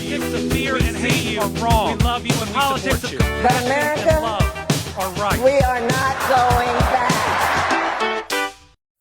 politics of fear and hate are wrong. We love you and politics of compassion But America, and love are right. we are not going back.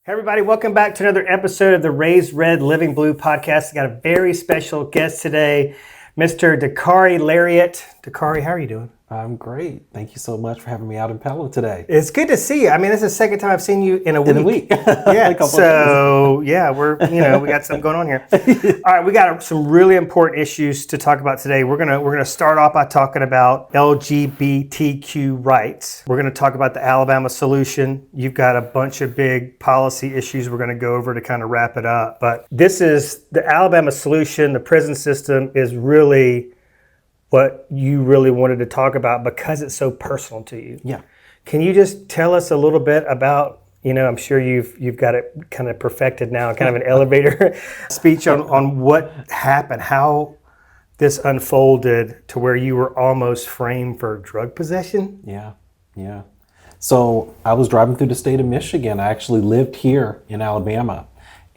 Hey everybody, welcome back to another episode of the Raised Red Living Blue podcast. I got a very special guest today, Mr. Dakarai Larriett. Dakarai, how are you doing? I'm great. Thank you so much for having me out in Palo today. It's good to see you. I mean, this is the second time I've seen you in a week. In a week. Yeah. So yeah, we got something going on here. All right, we got some really important issues to talk about today. We're gonna start off by talking about LGBTQ rights. We're gonna talk about the Alabama solution. You've got a bunch of big policy issues we're gonna go over to kind of wrap it up. But this is the Alabama solution. The prison system is really what you really wanted to talk about because it's so personal to you. Yeah. Can you just tell us a little bit about, I'm sure you've got it kind of perfected now, kind of an elevator speech on what happened, how this unfolded to where you were almost framed for drug possession? Yeah. So I was driving through the state of Michigan. I actually lived here in Alabama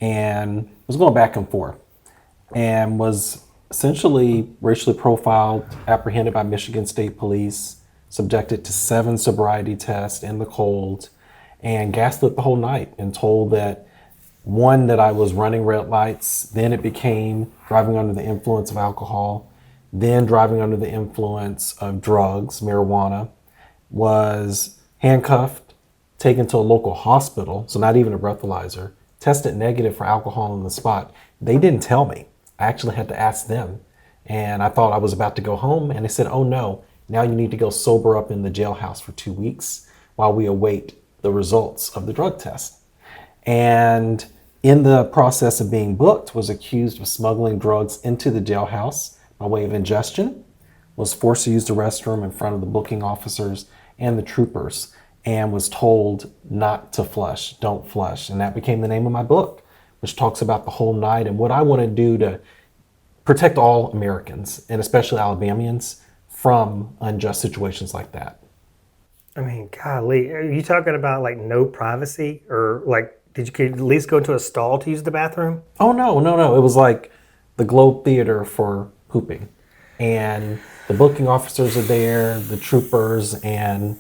and was going back and forth and was essentially racially profiled, apprehended by Michigan State Police, subjected to 7 sobriety tests in the cold, and gaslit the whole night and told that, one, that I was running red lights, then it became driving under the influence of alcohol, then driving under the influence of drugs, marijuana, was handcuffed, taken to a local hospital, so not even a breathalyzer, tested negative for alcohol on the spot. They didn't tell me. I actually had to ask them, and I thought I was about to go home, and they said, oh no, now you need to go sober up in the jailhouse for 2 weeks while we await the results of the drug test. And in the process of being booked, was accused of smuggling drugs into the jailhouse by way of ingestion, was forced to use the restroom in front of the booking officers and the troopers, and was told not to flush, don't flush. And that became the name of my book, which talks about the whole night and what I want to do to protect all Americans, and especially Alabamians, from unjust situations like that. I mean, golly, are you talking about like no privacy, or like did you at least go into a stall to use the bathroom? Oh, no. It was like the Globe Theater for pooping. And the booking officers are there, the troopers, and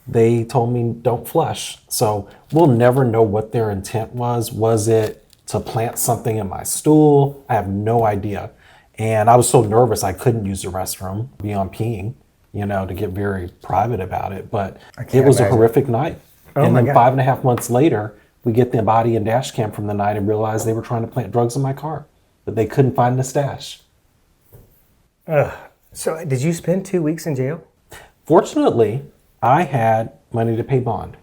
they told me don't flush. So we'll never know what their intent was. Was it to plant something in my stool? I have no idea. And I was so nervous I couldn't use the restroom beyond peeing, to get very private about it. But it was a horrific night. And then 5.5 months later, we get the body and dash cam from the night and realized they were trying to plant drugs in my car, but they couldn't find the stash. So did you spend 2 weeks in jail? Fortunately, I had money to pay bond,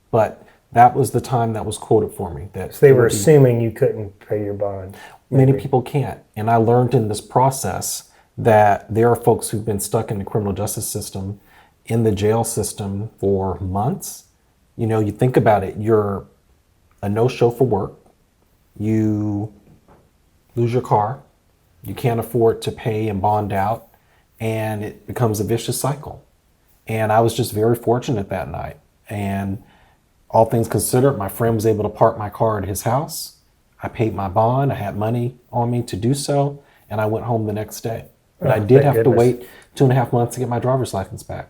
but that was the time that was quoted for me. So they were assuming you couldn't pay your bond. Many people can't. And I learned in this process that there are folks who've been stuck in the criminal justice system, in the jail system for months. You think about it, you're a no-show for work, you lose your car, you can't afford to pay and bond out, and it becomes a vicious cycle. And I was just very fortunate that night. And all things considered, my friend was able to park my car at his house. I paid my bond. I had money on me to do so. And I went home the next day. But I did have to wait 2.5 months to get my driver's license back.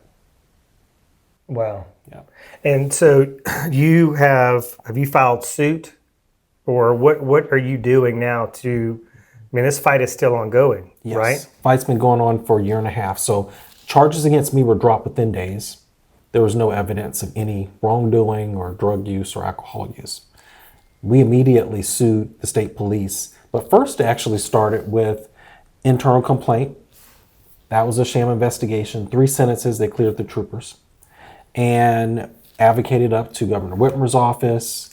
Wow. Yeah. And so have you filed suit, or what are you doing now this fight is still ongoing, Yes. right? Fight's been going on for 1.5 years. So charges against me were dropped within days. There was no evidence of any wrongdoing or drug use or alcohol use. We immediately sued the state police, but first it actually started with internal complaint. That was a sham investigation. 3 sentences, they cleared the troopers, and advocated up to Governor Whitmer's office,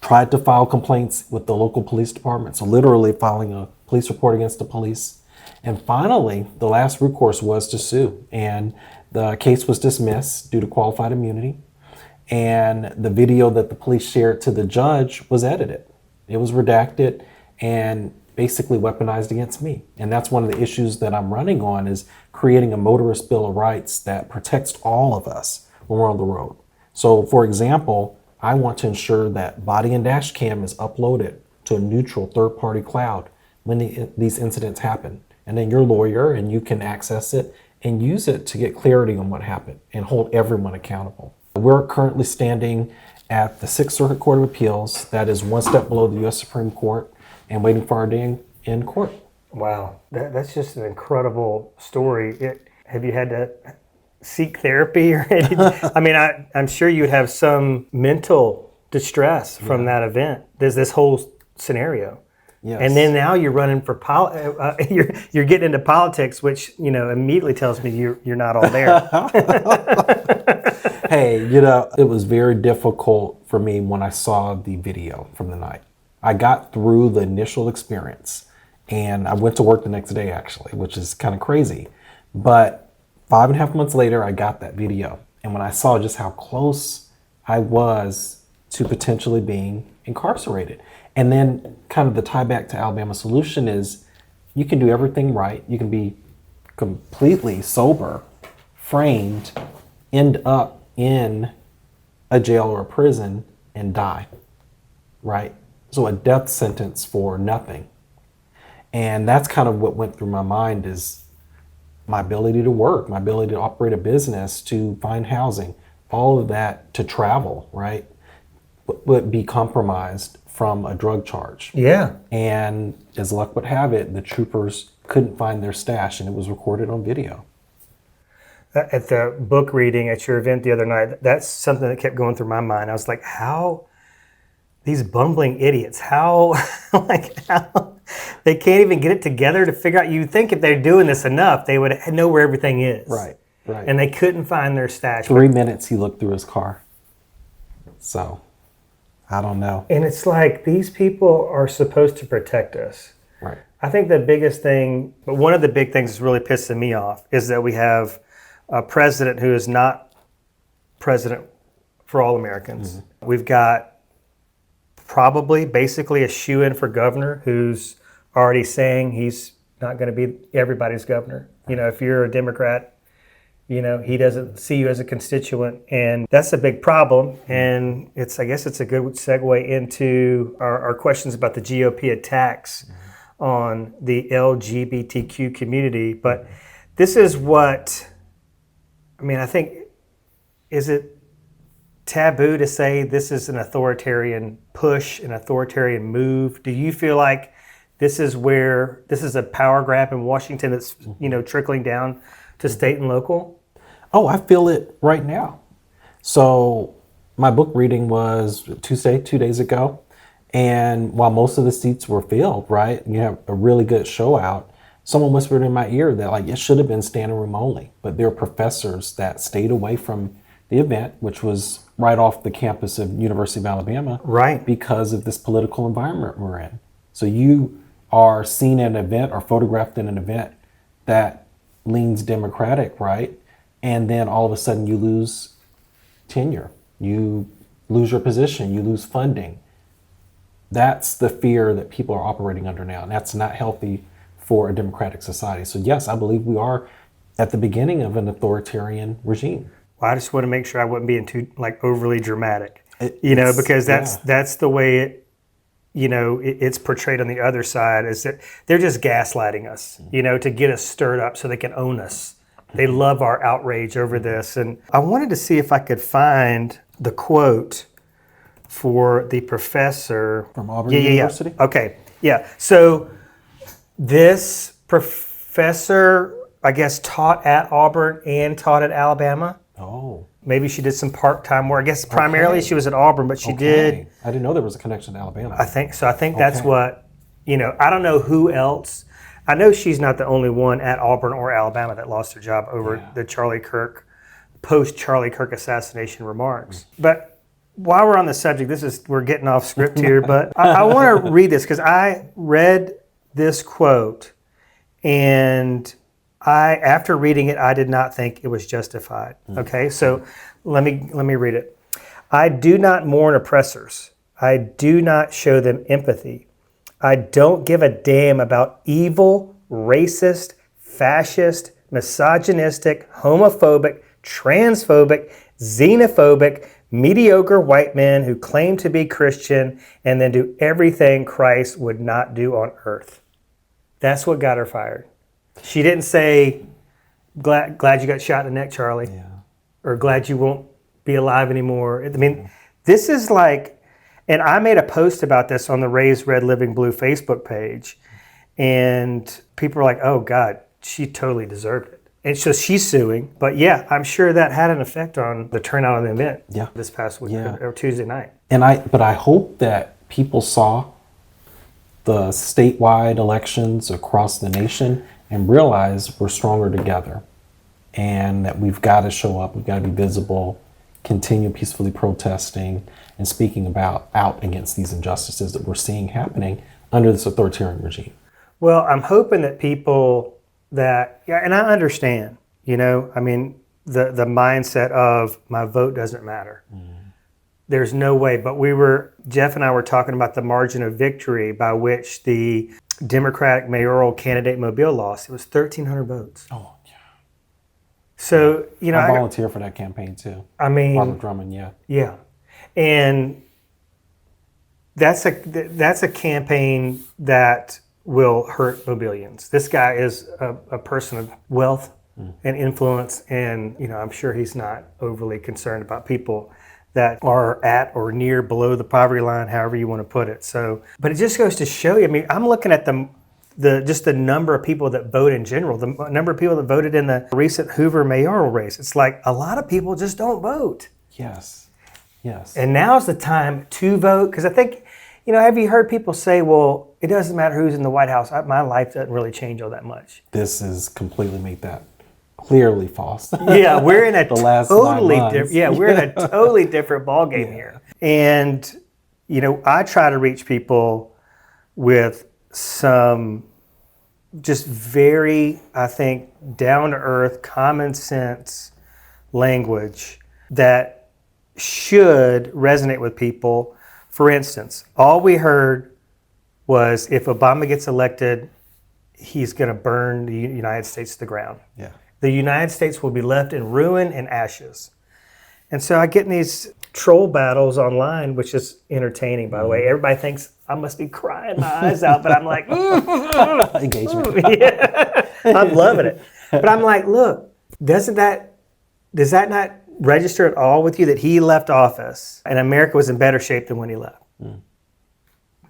tried to file complaints with the local police department, so literally filing a police report against the police. And finally, the last recourse was to sue. And the case was dismissed due to qualified immunity. And the video that the police shared to the judge was edited. It was redacted and basically weaponized against me. And that's one of the issues that I'm running on, is creating a motorist bill of rights that protects all of us when we're on the road. So for example, I want to ensure that body and dash cam is uploaded to a neutral third-party cloud when these incidents happen. and then your lawyer, and you can access it and use it to get clarity on what happened and hold everyone accountable. We're currently standing at the Sixth Circuit Court of Appeals. That is one step below the U.S. Supreme Court, and waiting for our day in court. Wow, that's just an incredible story. Have you had to seek therapy? Or I mean, I'm sure you'd have some mental distress from that event. There's this whole scenario. Yes. And then now you're running for you're getting into politics, which immediately tells me you're not all there. Hey, it was very difficult for me when I saw the video from the night. I got through the initial experience, and I went to work the next day, actually, which is kind of crazy. But 5.5 months later, I got that video. And when I saw just how close I was to potentially being incarcerated. And then kind of the tie back to Alabama Solution is you can do everything right. You can be completely sober, framed, end up in a jail or a prison and die, right? So a death sentence for nothing. And that's kind of what went through my mind is my ability to work, my ability to operate a business, to find housing, all of that, to travel, right, would be compromised from a drug charge. Yeah. And as luck would have it, the troopers couldn't find their stash, and it was recorded on video. At the book reading at your event the other night, that's something that kept going through my mind. I was like, how these bumbling idiots, how they can't even get it together to figure out. You'd think if they're doing this enough, they would know where everything is. Right. And they couldn't find their stash. 3 minutes he looked through his car. So, I don't know. And it's like, these people are supposed to protect us. Right. I think the biggest thing, but one of the big things that's really pissing me off is that we have a president who is not president for all Americans. Mm-hmm. We've got probably basically a shoe-in for governor who's already saying he's not going to be everybody's governor. If you're a Democrat, he doesn't see you as a constituent, and that's a big problem. And I guess it's a good segue into our questions about the GOP attacks on the LGBTQ community. But this is I think, is it taboo to say this is an authoritarian push, an authoritarian move? Do you feel like this is a power grab in Washington that's, trickling down to state and local? Oh, I feel it right now. So my book reading was Tuesday, 2 days ago. And while most of the seats were filled, right, you have a really good show out, someone whispered in my ear that it should have been standing room only. But there are professors that stayed away from the event, which was right off the campus of University of Alabama, right, because of this political environment we're in. So you are seen at an event or photographed in an event that leans Democratic, right? And then all of a sudden you lose tenure, you lose your position, you lose funding. That's the fear that people are operating under now, and that's not healthy for a democratic society. So yes, I believe we are at the beginning of an authoritarian regime. Well, I just want to make sure I wasn't being too overly dramatic, because that's the way it's portrayed on the other side, is that they're just gaslighting us, to get us stirred up so they can own us. They love our outrage over this. And I wanted to see if I could find the quote for the professor. From Auburn University? Yeah. Okay, yeah. So this professor, I guess, taught at Auburn and taught at Alabama. Oh. Maybe she did some part-time work. I guess primarily she was at Auburn, but she did. I didn't know there was a connection to Alabama. I think so. I think that's what, I don't know who else. I know she's not the only one at Auburn or Alabama that lost their job over the post-Charlie Kirk assassination remarks. But while we're on the subject, we're getting off script here, but I want to read this because I read this quote, and after reading it, I did not think it was justified. Okay, so let me read it. I do not mourn oppressors. I do not show them empathy. I don't give a damn about evil, racist, fascist, misogynistic, homophobic, transphobic, xenophobic, mediocre white men who claim to be Christian and then do everything Christ would not do on earth. That's what got her fired. She didn't say, glad you got shot in the neck, Charlie. Yeah. Or glad you won't be alive anymore. I mean, this is like, and I made a post about this on the Raise Red Living Blue Facebook page, and people were like, oh God, she totally deserved it. And so she's suing, but yeah, I'm sure that had an effect on the turnout of the event this past week or Tuesday night. But I hope that people saw the statewide elections across the nation and realize we're stronger together, and that we've got to show up, we've got to be visible, continue peacefully protesting and speaking out against these injustices that we're seeing happening under this authoritarian regime. Well, I'm hoping that people and I understand, I mean, the mindset of my vote doesn't matter. There's no way, but Jeff and I were talking about the margin of victory by which the Democratic mayoral candidate Mobile lost. It was 1,300 votes. Oh, yeah. So, I volunteer for that campaign too. I mean, Robert Drummond, yeah. Yeah. And that's a campaign that will hurt Mobilians. This guy is a person of wealth and influence, and I'm sure he's not overly concerned about people that are at or near below the poverty line, however you want to put it. So, but it just goes to show you. I mean, I'm looking at just the number of people that vote in general, the number of people that voted in the recent Hoover mayoral race. It's like a lot of people just don't vote. Yes. And now's the time to vote, because I think, have you heard people say, well, it doesn't matter who's in the White House. My life doesn't really change all that much. This has completely made that clearly false. Yeah, we're in a totally different. We're in a totally different ballgame here. And I try to reach people with some just very, I think, down to earth, common sense language that should resonate with people. For instance, all we heard was if Obama gets elected, he's going to burn the United States to the ground. Yeah. The United States will be left in ruin and ashes. And so I get in these troll battles online, which is entertaining, by the way. Everybody thinks I must be crying my eyes out, but I'm like, engagement. Yeah. I'm loving it. But I'm like, look, does that not register at all with you that he left office and America was in better shape than when he left?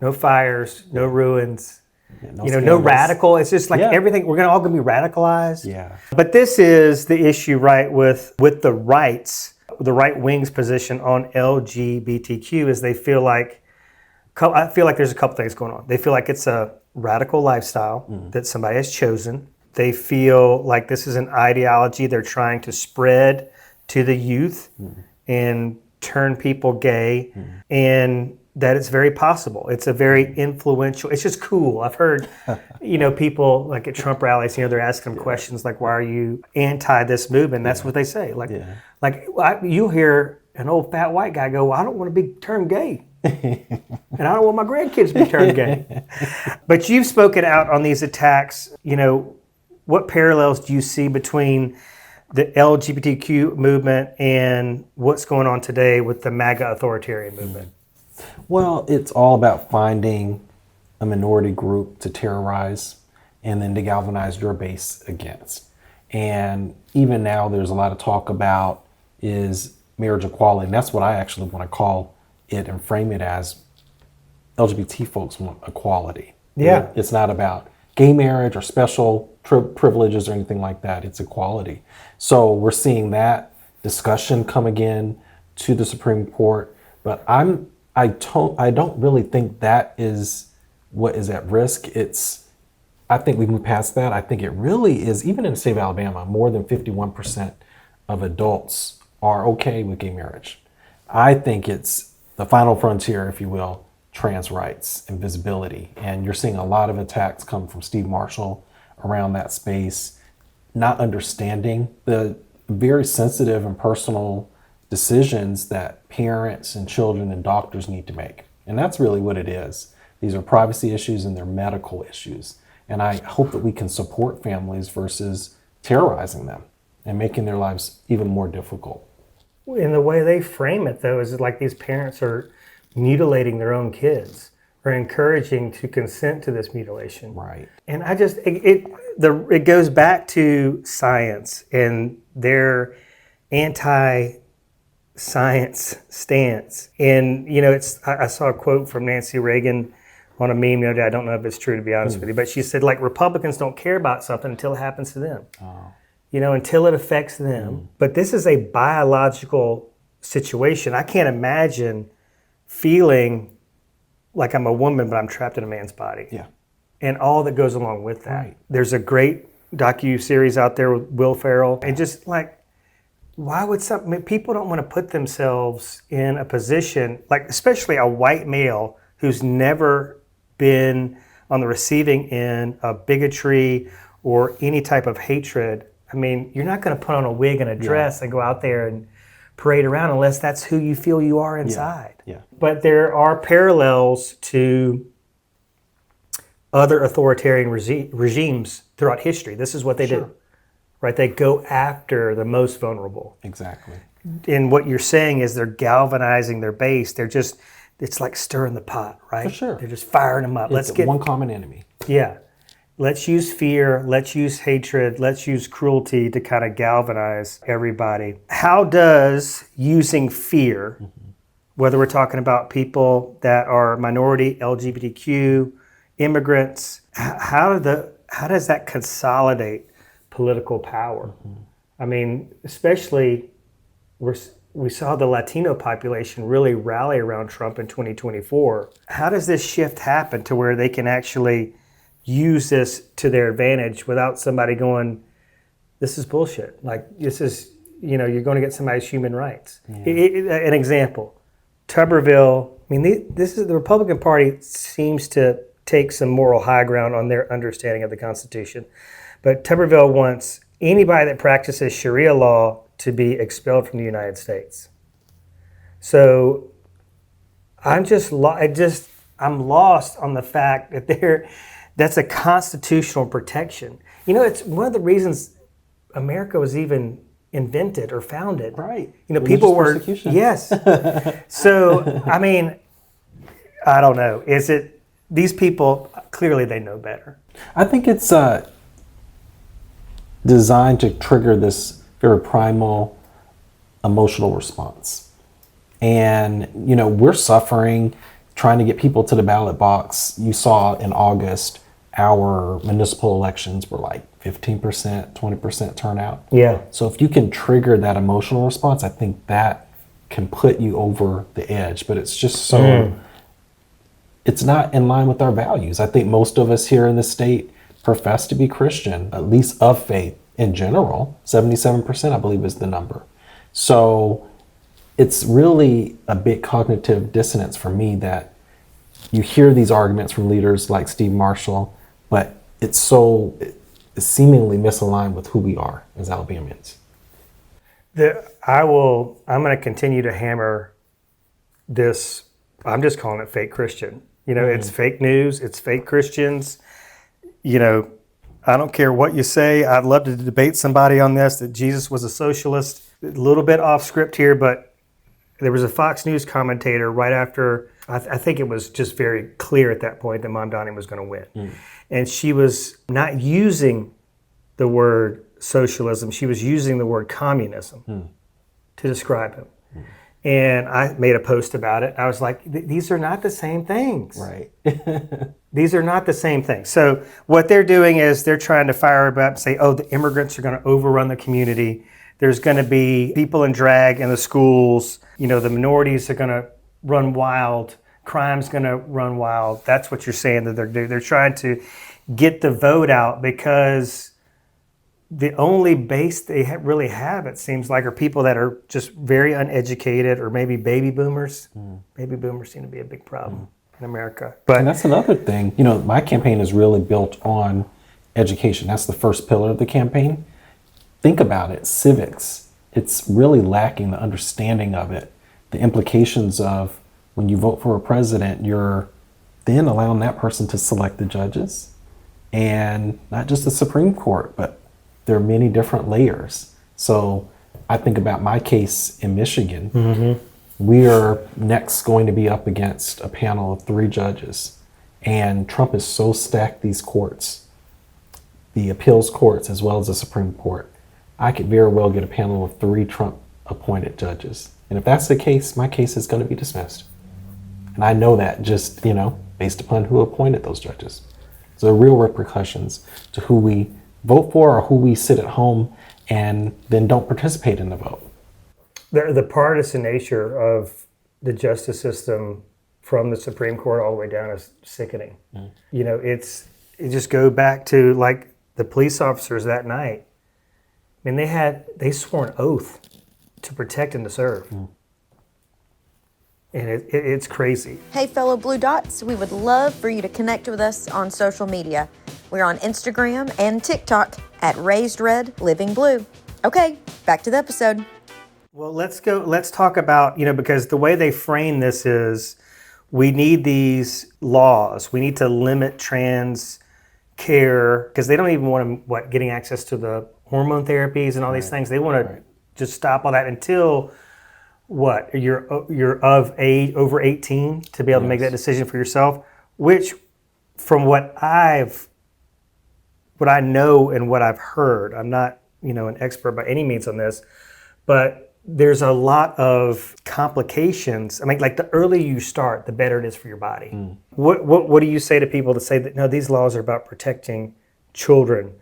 No fires, no ruins. No radical. It's just like everything. We're all going to be radicalized. Yeah. But this is the issue, right? With the rights, the right wing's position on LGBTQ is I feel like there's a couple things going on. They feel like it's a radical lifestyle that somebody has chosen. They feel like this is an ideology they're trying to spread to the youth and turn people gay, and that it's very possible. It's a very influential, it's just cool. I've heard, people like at Trump rallies, they're asking them questions like, why are you anti this movement? That's what they say. You'll hear an old fat white guy go, well, I don't want to be turned gay. And I don't want my grandkids to be turned gay. But you've spoken out on these attacks. What parallels do you see between the LGBTQ movement and what's going on today with the MAGA authoritarian movement? Well, it's all about finding a minority group to terrorize and then to galvanize your base against. And even now there's a lot of talk about is marriage equality. And that's what I actually want to call it and frame it as. LGBT folks want equality. Yeah. It's not about gay marriage or special privileges or anything like that. It's equality. So we're seeing that discussion come again to the Supreme Court. But I don't really think that is what is at risk. I think we've moved past that. I think it really is, even in the state of Alabama, more than 51% of adults are okay with gay marriage. I think it's the final frontier, if you will, trans rights and visibility. And you're seeing a lot of attacks come from Steve Marshall around that space, not understanding the very sensitive and personal decisions that parents and children and doctors need to make. And that's really what it is. These are privacy issues and they're medical issues. And I hope that we can support families versus terrorizing them and making their lives even more difficult. In the way they frame it, though, is like these parents are mutilating their own kids or encouraging to consent to this mutilation. Right. And it goes back to science and their anti-science stance. And I saw a quote from Nancy Reagan on a meme the other day. I don't know if it's true, to be honest with you, but she said, like, Republicans don't care about something until it happens to them. Until it affects them. But this is a biological situation. I can't imagine feeling like I'm a woman, but I'm trapped in a man's body. Yeah. And all that goes along with that. Right. There's a great docu-series out there with Will Ferrell. And just like, why would people don't want to put themselves in a position, like especially a white male who's never been on the receiving end of bigotry or any type of hatred. I mean, you're not going to put on a wig and a dress and go out there and parade around unless that's who you feel you are inside. Yeah. But there are parallels to other authoritarian regimes throughout history. This is what they do, right? They go after the most vulnerable. Exactly. And what you're saying is they're galvanizing their base. It's like stirring the pot, right? For sure. They're just firing them up. Let's get one common enemy. Yeah. Let's use fear, let's use hatred, let's use cruelty to kind of galvanize everybody. How does using fear, whether we're talking about people that are minority, LGBTQ, immigrants, how does that consolidate political power? I mean, especially we saw the Latino population really rally around Trump in 2024. How does this shift happen to where they can actually use this to their advantage without somebody going, this is bullshit. Like, this is, you're going to get somebody's human rights. An example, Tuberville, I mean, this is the Republican Party seems to take some moral high ground on their understanding of the Constitution. But Tuberville wants anybody that practices Sharia law to be expelled from the United States. So I'm lost on the fact that that's a constitutional protection. It's one of the reasons America was even invented or founded. Right. People were, persecution. yes. So, I mean, I don't know. These people, clearly they know better. I think it's designed to trigger this very primal emotional response. And, we're suffering trying to get people to the ballot box. You saw in August, our municipal elections were like 15%, 20% turnout. Yeah. So if you can trigger that emotional response, I think that can put you over the edge. But it's just it's not in line with our values. I think most of us here in the state profess to be Christian, at least of faith in general. 77%, I believe, is the number. So it's really a big cognitive dissonance for me that you hear these arguments from leaders like Steve Marshall, but it's seemingly misaligned with who we are as Alabamians. I'm going to continue to hammer this. I'm just calling it fake Christian. It's fake news. It's fake Christians. I don't care what you say. I'd love to debate somebody on this, that Jesus was a socialist. A little bit off script here, but there was a Fox News commentator right after, I think it was just very clear at that point that Mom Donnie was going to win. And she was not using the word socialism. She was using the word communism to describe him. And I made a post about it. I was like, these are not the same things. Right. These are not the same things. So what they're doing is they're trying to fire it up and say, the immigrants are going to overrun the community. There's going to be people in drag in the schools. The minorities are going to run wild. Crime's going to run wild. That's what you're saying that they're doing. They're trying to get the vote out because the only base they really have, it seems like, are people that are just very uneducated or maybe baby boomers. Baby boomers seem to be a big problem in America. And that's another thing. My campaign is really built on education. That's the first pillar of the campaign. Think about it, civics. It's really lacking the understanding of it. The implications of when you vote for a president, you're then allowing that person to select the judges. And not just the Supreme Court, but there are many different layers. So I think about my case in Michigan. We are next going to be up against a panel of 3 judges. And Trump has so stacked these courts. the appeals courts as well as the Supreme Court, I could very well get a panel of 3 Trump appointed judges. And if that's the case, my case is going to be dismissed. And I know that just, based upon who appointed those judges. So there are real repercussions to who we vote for or who we sit at home and then don't participate in the vote. The partisan nature of the justice system from the Supreme Court all the way down is sickening. It just go back to like the police officers that night. I mean, they swore an oath to protect and to serve. And it's crazy. Hey, fellow Blue Dots, we would love for you to connect with us on social media. We're on Instagram and TikTok at Raised Red Living Blue. Okay, back to the episode. Well, let's talk about, because the way they frame this is we need these laws. We need to limit trans care because they don't even want them, getting access to the hormone therapies and all these things. They want to just stop all that until you're of age, over 18 to be able to make that decision for yourself, which from what I know and what I've heard, I'm not, an expert by any means on this, but there's a lot of complications. I mean, like the earlier you start, the better it is for your body. What do you say to people that say that, no, these laws are about protecting children,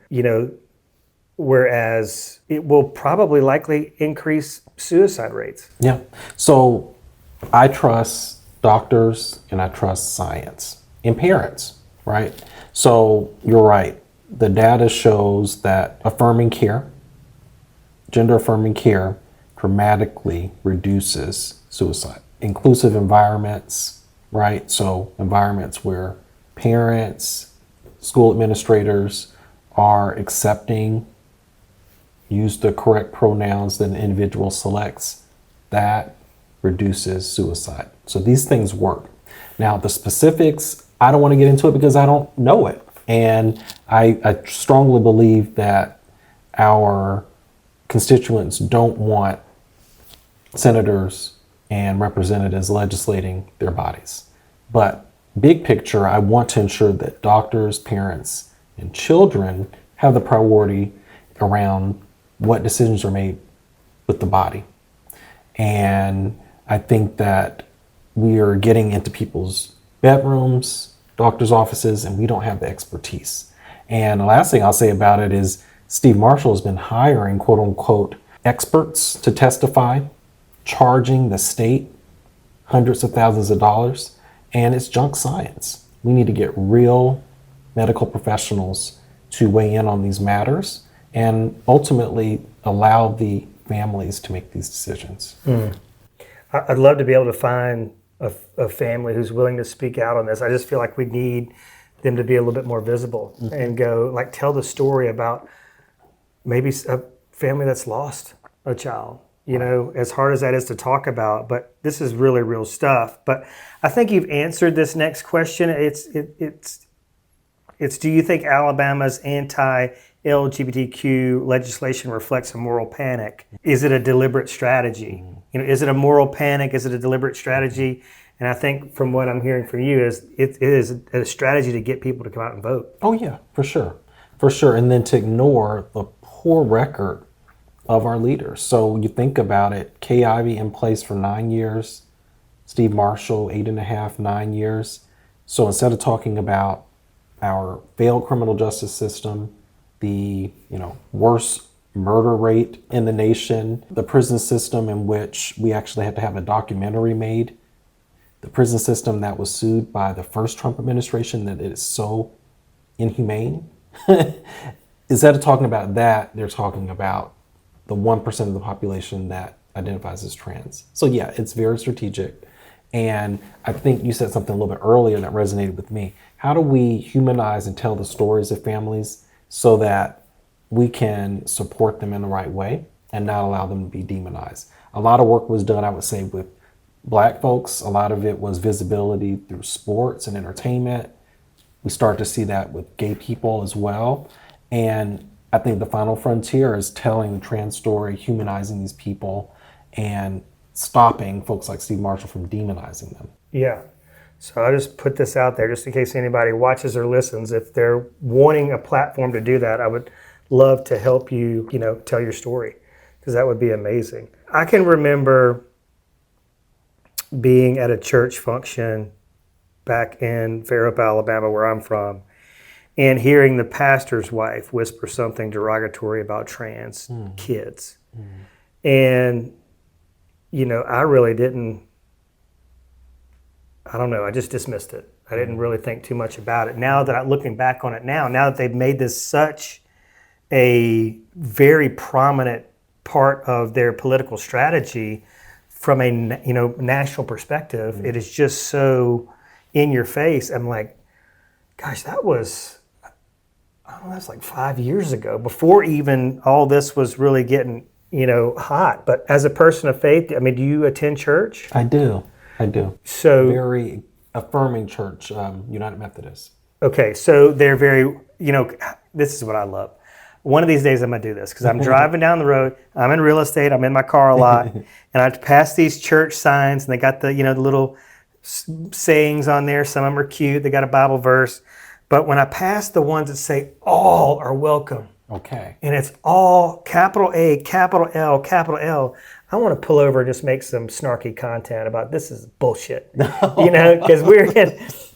whereas it will probably likely increase suicide rates? Yeah. So I trust doctors and I trust science and parents, right? So you're right. The data shows that affirming care, gender affirming care, dramatically reduces suicide. Inclusive environments, right? So environments where parents, school administrators are accepting, use the correct pronouns that an individual selects, that reduces suicide. So these things work. Now the specifics, I don't want to get into it because I don't know it. And I strongly believe that our constituents don't want senators and representatives legislating their bodies. But big picture, I want to ensure that doctors, parents, and children have the priority around what decisions are made with the body. And I think that we are getting into people's bedrooms, doctors' offices, and we don't have the expertise. And the last thing I'll say about it is Steve Marshall has been hiring quote unquote experts to testify, charging the state hundreds of thousands of dollars, and it's junk science. We need to get real medical professionals to weigh in on these matters and ultimately allow the families to make these decisions. I'd love to be able to find a family who's willing to speak out on this. I just feel like we need them to be a little bit more visible and go, tell the story about maybe a family that's lost a child, as hard as that is to talk about, but this is really real stuff. But I think you've answered this next question. It's do you think Alabama's anti-LGBTQ legislation reflects a moral panic? Is it a deliberate strategy? Is it a moral panic? Is it a deliberate strategy? And I think from what I'm hearing from you is it is a strategy to get people to come out and vote. Oh yeah, for sure. For sure. And then to ignore the poor record of our leaders. So you think about it, Kay Ivey in place for 9 years, Steve Marshall, 8.5, 9 years. So instead of talking about our failed criminal justice system, the worst murder rate in the nation, the prison system in which we actually had to have a documentary made, the prison system that was sued by the first Trump administration that it is so inhumane. Instead of talking about that, they're talking about the 1% of the population that identifies as trans. So yeah, it's very strategic. And I think you said something a little bit earlier that resonated with me. How do we humanize and tell the stories of families so that we can support them in the right way and not allow them to be demonized? A lot of work was done, I would say, with Black folks. A lot of it was visibility through sports and entertainment. We start to see that with gay people as well. And I think the final frontier is telling the trans story, humanizing these people, and stopping folks like Steve Marshall from demonizing them. Yeah. So I'll just put this out there just in case anybody watches or listens. If they're wanting a platform to do that, I would love to help you, tell your story, because that would be amazing. I can remember being at a church function back in Fairhope, Alabama, where I'm from, and hearing the pastor's wife whisper something derogatory about trans kids. And, I really didn't, I don't know, I just dismissed it. I didn't really think too much about it. Now that I'm looking back on it now that they've made this such a very prominent part of their political strategy from a national perspective, it is just so in your face. I'm like, gosh, that was, I don't know, that's like 5 years ago, before even all this was really getting, hot. But as a person of faith, do you attend church? I do. So very affirming church, United Methodist. Okay, so they're very, this is what I love. One of these days I'm going to do this, because I'm driving down the road. I'm in real estate. I'm in my car a lot. And I pass these church signs, and they got the, the little sayings on there. Some of them are cute. They got a Bible verse. But when I pass the ones that say all are welcome, okay, and it's all capital A, capital L, capital L, I want to pull over and just make some snarky content about this is bullshit. Because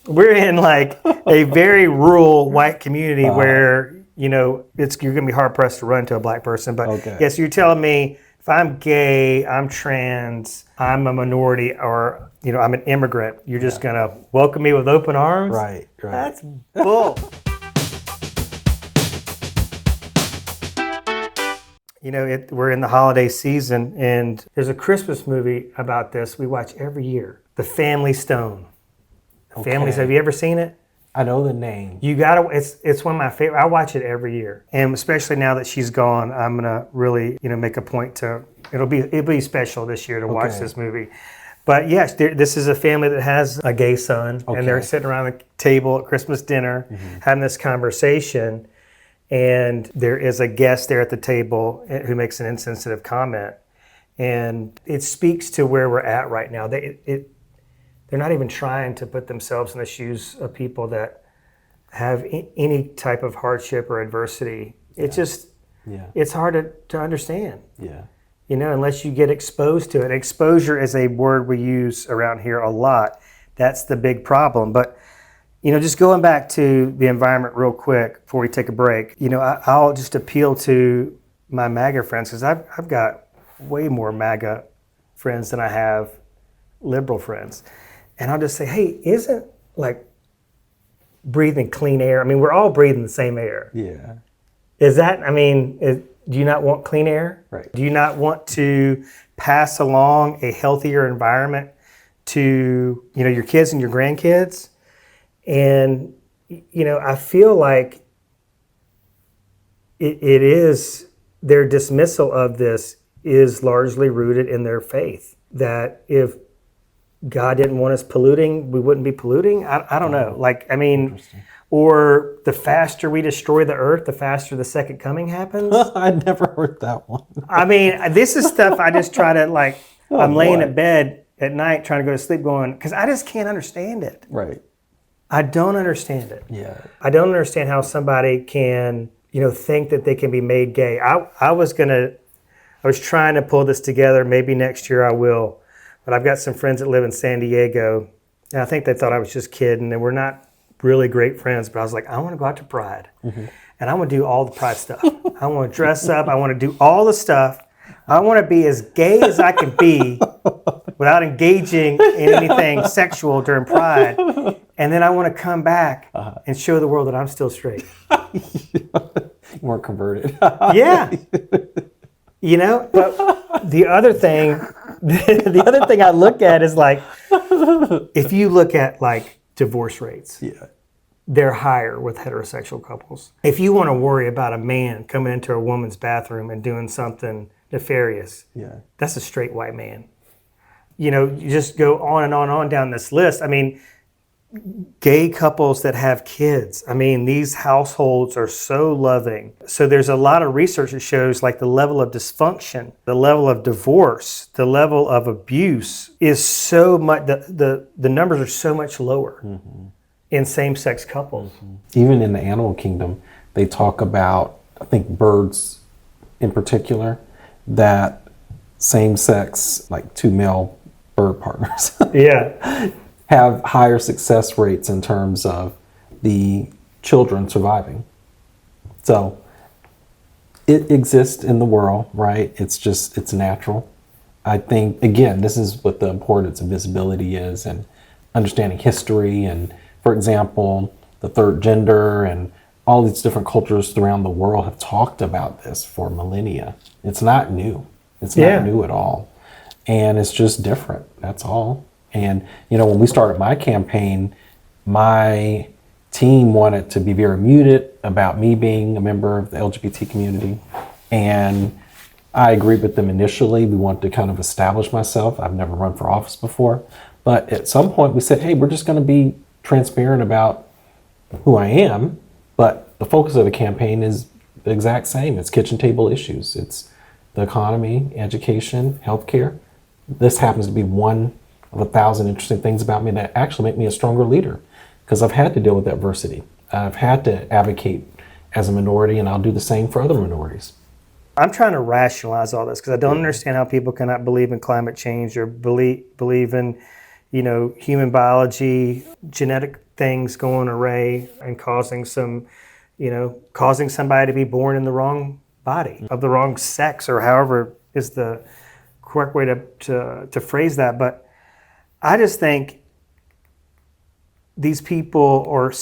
we're in like a very rural white community where, you're going to be hard pressed to run to a black person. But yes, you're telling me if I'm gay, I'm trans, I'm a minority, or, I'm an immigrant, you're just going to welcome me with open arms? Right. That's bull. We're in the holiday season, and there's a Christmas movie about this we watch every year, The Family Stone. Families, have you ever seen it? I know the name. You gotta. It's one of my favorite. I watch it every year, and especially now that she's gone, I'm gonna really, make a point to. It'll be special this year to watch this movie. But yes, this is a family that has a gay son, and they're sitting around the table at Christmas dinner, having this conversation. And there is a guest there at the table who makes an insensitive comment. And it speaks to where we're at right now. They're not even trying to put themselves in the shoes of people that have any type of hardship or adversity. It's just, it's hard to understand. Yeah. Unless you get exposed to it. Exposure is a word we use around here a lot. That's the big problem. But just going back to the environment real quick before we take a break, I'll just appeal to my MAGA friends, because I've got way more MAGA friends than I have liberal friends. And I'll just say, hey, isn't like breathing clean air? We're all breathing the same air. Yeah. Is that, do you not want clean air? Right. Do you not want to pass along a healthier environment to, your kids and your grandkids? And, I feel like it is, their dismissal of this is largely rooted in their faith. That if God didn't want us polluting, we wouldn't be polluting. I don't know. Or the faster we destroy the earth, the faster the second coming happens. I never heard that one. This is stuff I just try to I'm laying in bed at night trying to go to sleep going, because I just can't understand it. Right. I don't understand it. Yeah. I don't understand how somebody can, think that they can be made gay. I was trying to pull this together. Maybe next year I will. But I've got some friends that live in San Diego, and I think they thought I was just kidding, and we're not really great friends. But I was like, I want to go out to Pride, and I want to do all the Pride stuff. I want to dress up. I want to do all the stuff. I want to be as gay as I can be without engaging in anything sexual during Pride. And then I want to come back and show the world that I'm still straight. You weren't converted. Yeah. But the other thing I look at is if you look at divorce rates, they're higher with heterosexual couples. If you want to worry about a man coming into a woman's bathroom and doing something nefarious, that's a straight white man. You just go on and on down this list. gay couples that have kids. I mean, these households are so loving. So there's a lot of research that shows like the level of dysfunction, the level of divorce, the level of abuse is so much, the numbers are so much lower in same-sex couples. Even in the animal kingdom, they talk about, I think birds in particular, that same-sex, like two male bird partners. Yeah. Have higher success rates in terms of the children surviving. So it exists in the world, right? It's natural. I think, again, this is what the importance of visibility is and understanding history. And for example, the third gender and all these different cultures around the world have talked about this for millennia. It's not new. It's not new at all. And it's just different. That's all. And, when we started my campaign, my team wanted to be very muted about me being a member of the LGBT community. And I agreed with them initially. We wanted to kind of establish myself. I've never run for office before. But at some point we said, hey, we're just going to be transparent about who I am. But the focus of the campaign is the exact same. It's kitchen table issues. It's the economy, education, healthcare. This happens to be one of 1,000 interesting things about me that actually make me a stronger leader, because I've had to deal with adversity. I've had to advocate as a minority, and I'll do the same for other minorities. I'm trying to rationalize all this because I don't understand how people cannot believe in climate change or believe in, human biology, genetic things going array and causing somebody to be born in the wrong body, of the wrong sex, or however is the correct way to phrase that. But I just think these people,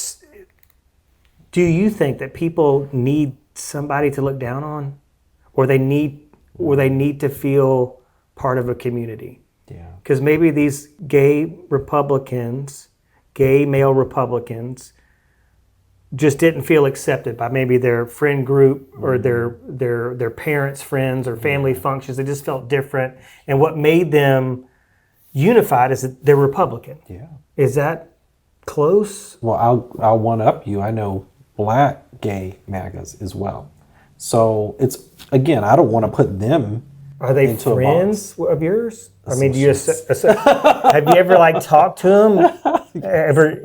do you think that people need somebody to look down on, or they need to feel part of a community? Yeah. Because maybe these gay male Republicans, just didn't feel accepted by maybe their friend group or their parents' friends or family functions. They just felt different, and what made them unified is that they're Republican. Yeah. Is that close? Well, I'll one up you. I know Black gay MAGAs as well. So it's, again, I don't want to put them. Are they into friends of yours? I mean, have you ever talked to them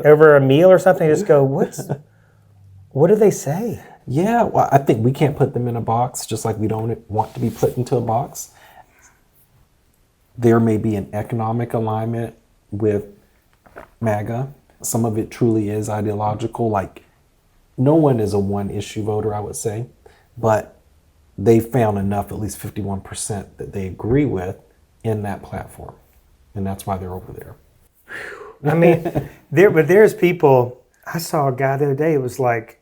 over a meal or something? Just go, what do they say? Yeah, well, I think we can't put them in a box, just like we don't want to be put into a box. There may be an economic alignment with MAGA. Some of it truly is ideological. Like, no one is a one-issue voter, I would say, but they found enough, at least 51%, that they agree with in that platform, and that's why they're over there. I mean, there's people. I saw a guy the other day. It was like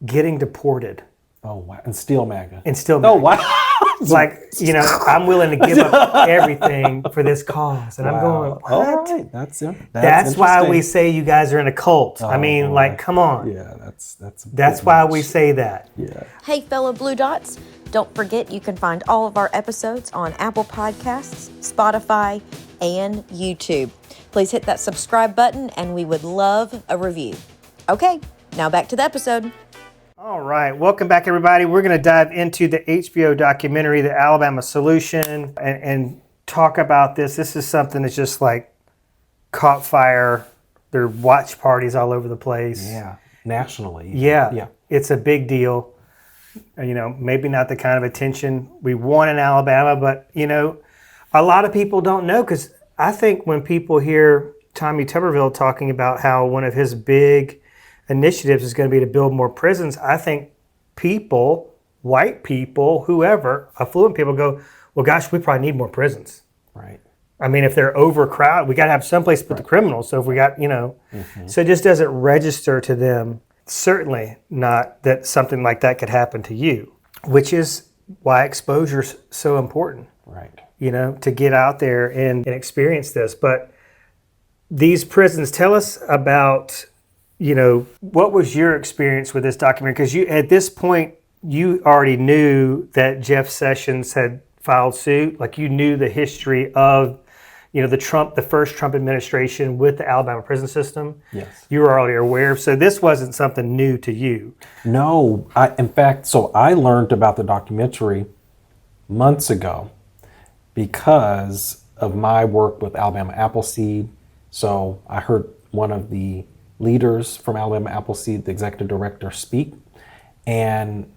getting deported. Oh, wow. And still MAGA. Oh, wow. I'm willing to give up everything for this cause. And I'm going, what? All right. That's why we say you guys are in a cult. I mean, come on. Yeah, that's why we say that. Yeah. Hey, fellow Blue Dots, don't forget you can find all of our episodes on Apple Podcasts, Spotify, and YouTube. Please hit that subscribe button, and we would love a review. Okay, now back to the episode. All right, welcome back, everybody. We're going to dive into the HBO documentary, The Alabama Solution, and talk about this. This is something that's just caught fire. There are watch parties all over the place. Yeah, nationally. Yeah, it's a big deal. Maybe not the kind of attention we want in Alabama, but, a lot of people don't know, because I think when people hear Tommy Tuberville talking about how one of his big initiatives is going to be to build more prisons, I think people, white people, whoever, affluent people go, well, gosh, we probably need more prisons. Right. I mean, if they're overcrowded, we got to have someplace to put the criminals. So if we got, so it just doesn't register to them. Certainly not that something like that could happen to you, which is why exposure is so important. Right. To get out there and experience this. But these prisons, tell us about, what was your experience with this documentary? Because at this point, you already knew that Jeff Sessions had filed suit. You knew the history of, the first Trump administration with the Alabama prison system. Yes. You were already aware of. So this wasn't something new to you. No, in fact, so I learned about the documentary months ago because of my work with Alabama Appleseed. So I heard one of the leaders from Alabama Appleseed, the executive director, speak, and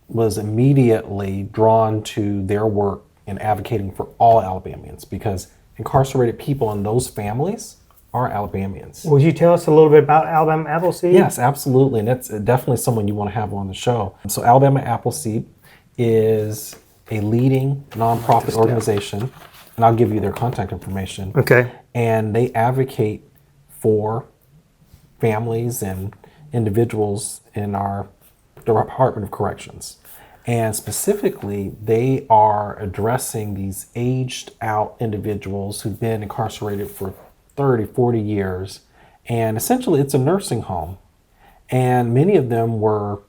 was immediately drawn to their work in advocating for all Alabamians, because incarcerated people in those families are Alabamians. Would you tell us a little bit about Alabama Appleseed? Yes, absolutely. And that's definitely someone you want to have on the show. So Alabama Appleseed is a leading nonprofit organization, and I'll give you their contact information. Okay. And they advocate for families and individuals in our Department of Corrections. And specifically, they are addressing these aged out individuals who've been incarcerated for 30, 40 years. And essentially, it's a nursing home. And many of them were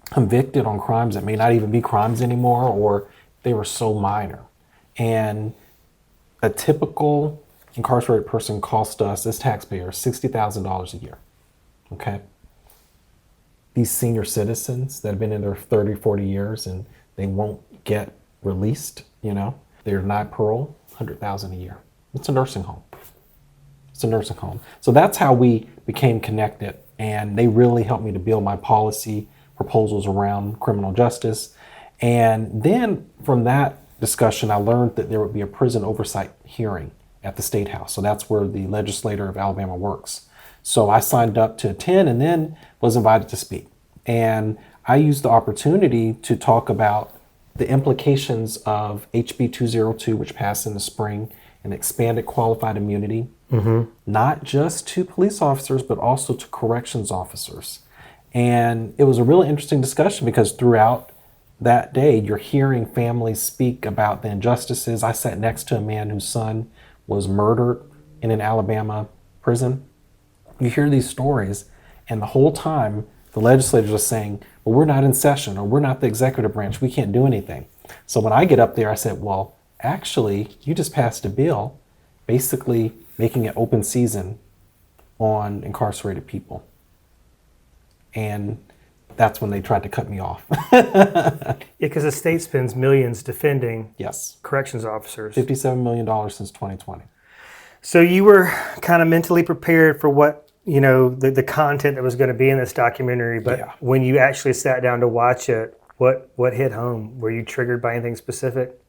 convicted on crimes that may not even be crimes anymore, or they were so minor. And a typical incarcerated person cost us, as taxpayers, $60,000 a year. Okay? These senior citizens that have been in there 30, 40 years and they won't get released, they're denied parole, $100,000 a year. It's a nursing home. It's a nursing home. So that's how we became connected, and they really helped me to build my policy proposals around criminal justice. And then from that discussion, I learned that there would be a prison oversight hearing at the State House. So that's where the legislator of Alabama works. So I signed up to attend and then was invited to speak. And I used the opportunity to talk about the implications of HB 202, which passed in the spring, and expanded qualified immunity, not just to police officers, but also to corrections officers. And it was a really interesting discussion because throughout that day, you're hearing families speak about the injustices. I sat next to a man whose son was murdered in an Alabama prison. You hear these stories, and the whole time the legislators are saying, well, we're not in session, or we're not the executive branch, we can't do anything. So when I get up there, I said, well, actually, you just passed a bill basically making it open season on incarcerated people. And that's when they tried to cut me off. Yeah, because the state spends millions defending Yes. corrections officers. $57 million since 2020. So you were kind of mentally prepared for what, the content that was going to be in this documentary, but Yeah. when you actually sat down to watch it, what hit home? Were you triggered by anything specific?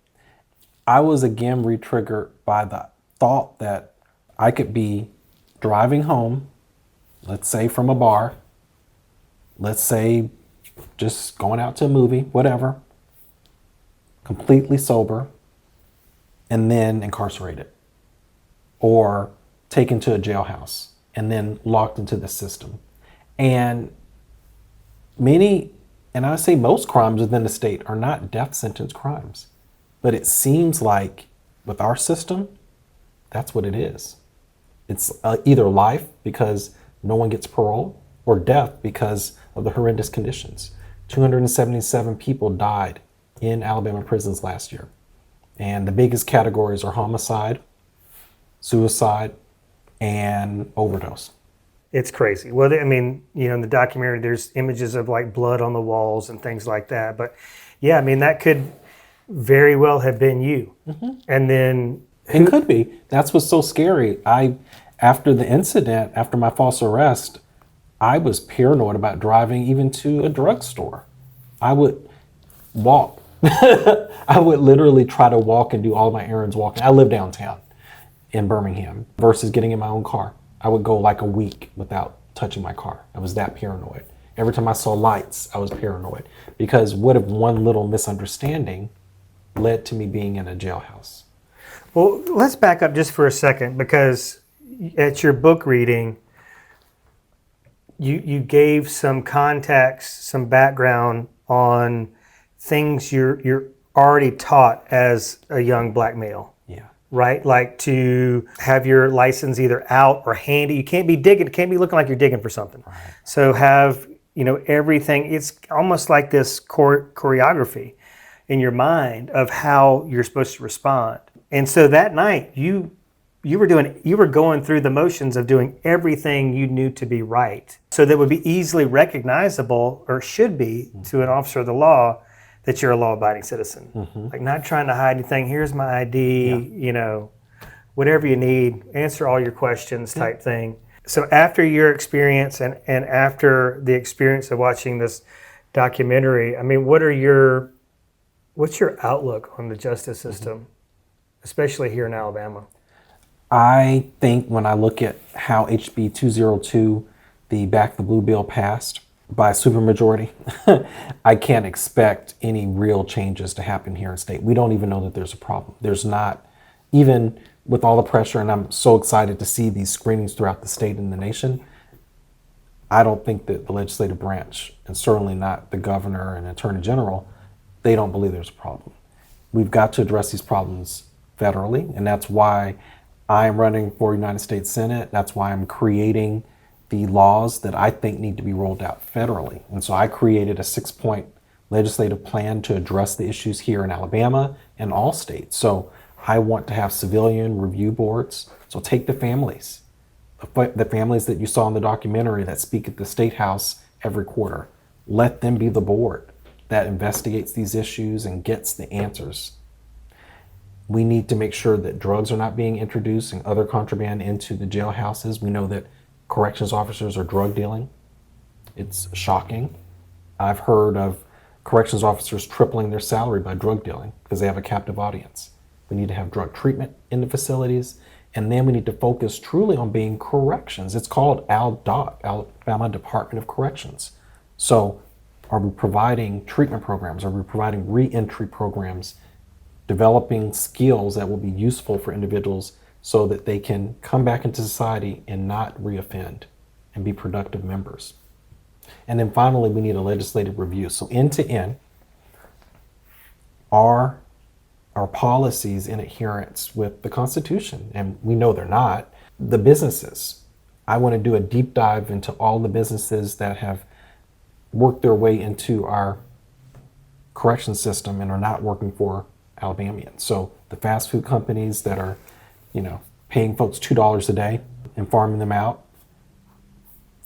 I was again re-triggered by the thought that I could be driving home, let's say from a bar, let's say just going out to a movie, whatever, completely sober, and then incarcerated, or taken to a jailhouse and then locked into the system. And and I would say most crimes within the state are not death sentence crimes. But it seems like with our system, that's what it is. It's either life because no one gets parole, or death because of the horrendous conditions. 277 people died in Alabama prisons last year. And the biggest categories are homicide, suicide, and overdose. It's crazy. Well, in the documentary, there's images of like blood on the walls and things like that. But yeah, that could very well have been you. And then it could be. That's what's so scary. After the incident, after my false arrest, I was paranoid about driving even to a drugstore. I would walk. I would literally try to walk and do all my errands walking. I live downtown in Birmingham versus getting in my own car. I would go like a week without touching my car. I was that paranoid. Every time I saw lights, I was paranoid. Because what if one little misunderstanding led to me being in a jailhouse? Well, let's back up just for a second, because at your book reading, you gave some context, some background on things you're already taught as a young black male. Yeah. Right? Like to have your license either out or handy. You can't be digging, it can't be looking like you're digging for something. Right. So have, everything, it's almost like this choreography in your mind of how you're supposed to respond. And so that night you you were going through the motions of doing everything you knew to be right. So that would be easily recognizable, or should be, to an officer of the law, that you're a law-abiding citizen. Like, not trying to hide anything. Here's my ID, whatever you need, answer all your questions type thing. So after your experience and after the experience of watching this documentary, I mean, what's your outlook on the justice system, especially here in Alabama? I think when I look at how HB 202, the Back the Blue bill, passed by a supermajority, I can't expect any real changes to happen here in state. We don't even know that there's a problem. There's not, even with all the pressure, and I'm so excited to see these screenings throughout the state and the nation, I don't think that the legislative branch, and certainly not the governor and attorney general, they don't believe there's a problem. We've got to address these problems federally, and that's why I'm running for United States Senate. That's why I'm creating the laws that I think need to be rolled out federally. And so I created a 6-point legislative plan to address the issues here in Alabama and all states. So I want to have civilian review boards. So take the families that you saw in the documentary that speak at the State House every quarter. Let them be the board that investigates these issues and gets the answers. We need to make sure that drugs are not being introduced and other contraband into the jailhouses. We know that corrections officers are drug dealing. It's shocking. I've heard of corrections officers tripling their salary by drug dealing because they have a captive audience. We need to have drug treatment in the facilities, and then we need to focus truly on being corrections. It's called ALDOC, Alabama Department of Corrections. So are we providing treatment programs? Are we providing re-entry programs, developing skills that will be useful for individuals so that they can come back into society and not reoffend and be productive members? And then finally, we need a legislative review. So end to end, are our policies in adherence with the Constitution? And we know they're not. The businesses, I want to do a deep dive into all the businesses that have worked their way into our correction system and are not working for Alabamians. So the fast food companies that are, paying folks $2 a day and farming them out.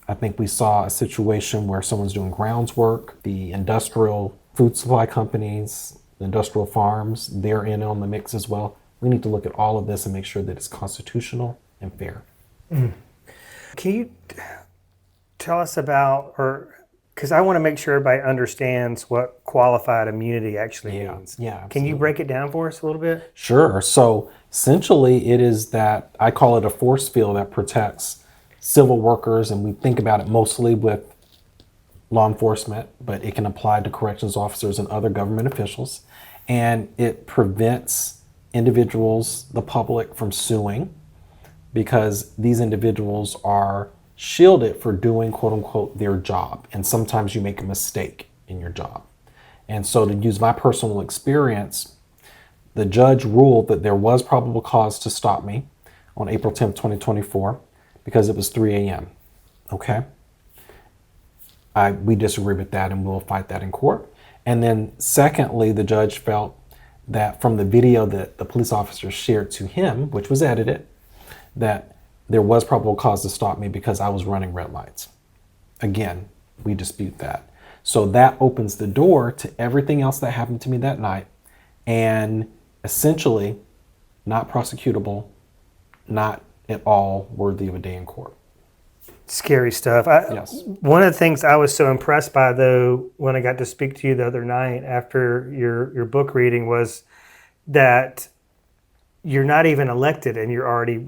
I think we saw a situation where someone's doing grounds work. The industrial food supply companies, the industrial farms, they're in on the mix as well. We need to look at all of this and make sure that it's constitutional and fair. Can you tell us about, because I want to make sure everybody understands what qualified immunity actually means. Yeah, absolutely. Can you break it down for us a little bit? Sure. So essentially it is that, I call it a force field that protects civil workers, and we think about it mostly with law enforcement, but it can apply to corrections officers and other government officials. And it prevents individuals, the public, from suing because these individuals are shielded for doing, quote unquote, their job. And sometimes you make a mistake in your job. And so, to use my personal experience, the judge ruled that there was probable cause to stop me on April 10th, 2024, because it was 3 a.m. Okay? We disagree with that, and we'll fight that in court. And then secondly, the judge felt that from the video that the police officer shared to him, which was edited, that there was probable cause to stop me because I was running red lights. Again, we dispute that. So that opens the door to everything else that happened to me that night, and essentially not prosecutable, not at all worthy of a day in court. Scary stuff. Yes. One of the things I was so impressed by, though, when I got to speak to you the other night after your book reading, was that you're not even elected and you're already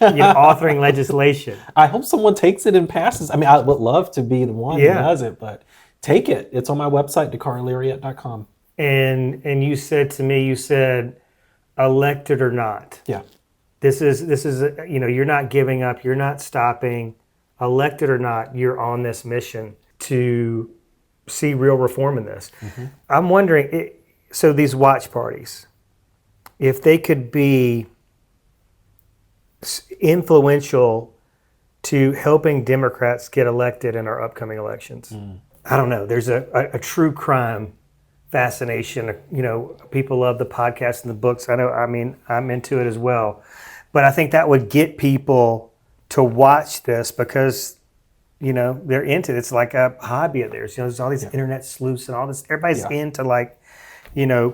authoring legislation. I hope someone takes it and passes. I mean, I would love to be the one who does it, but take it. It's on my website, DakaraLarriett.com. And you said to me, elected or not. Yeah. This is you're not giving up, you're not stopping. Elected or not, you're on this mission to see real reform in this. Mm-hmm. I'm wondering, so these watch parties, if they could be influential to helping Democrats get elected in our upcoming elections. I don't know. There's a true crime fascination. People love the podcast and the books. I know. I mean, I'm into it as well. But I think that would get people to watch this because, they're into it. It's like a hobby of theirs. There's all these internet sleuths and all this. Everybody's into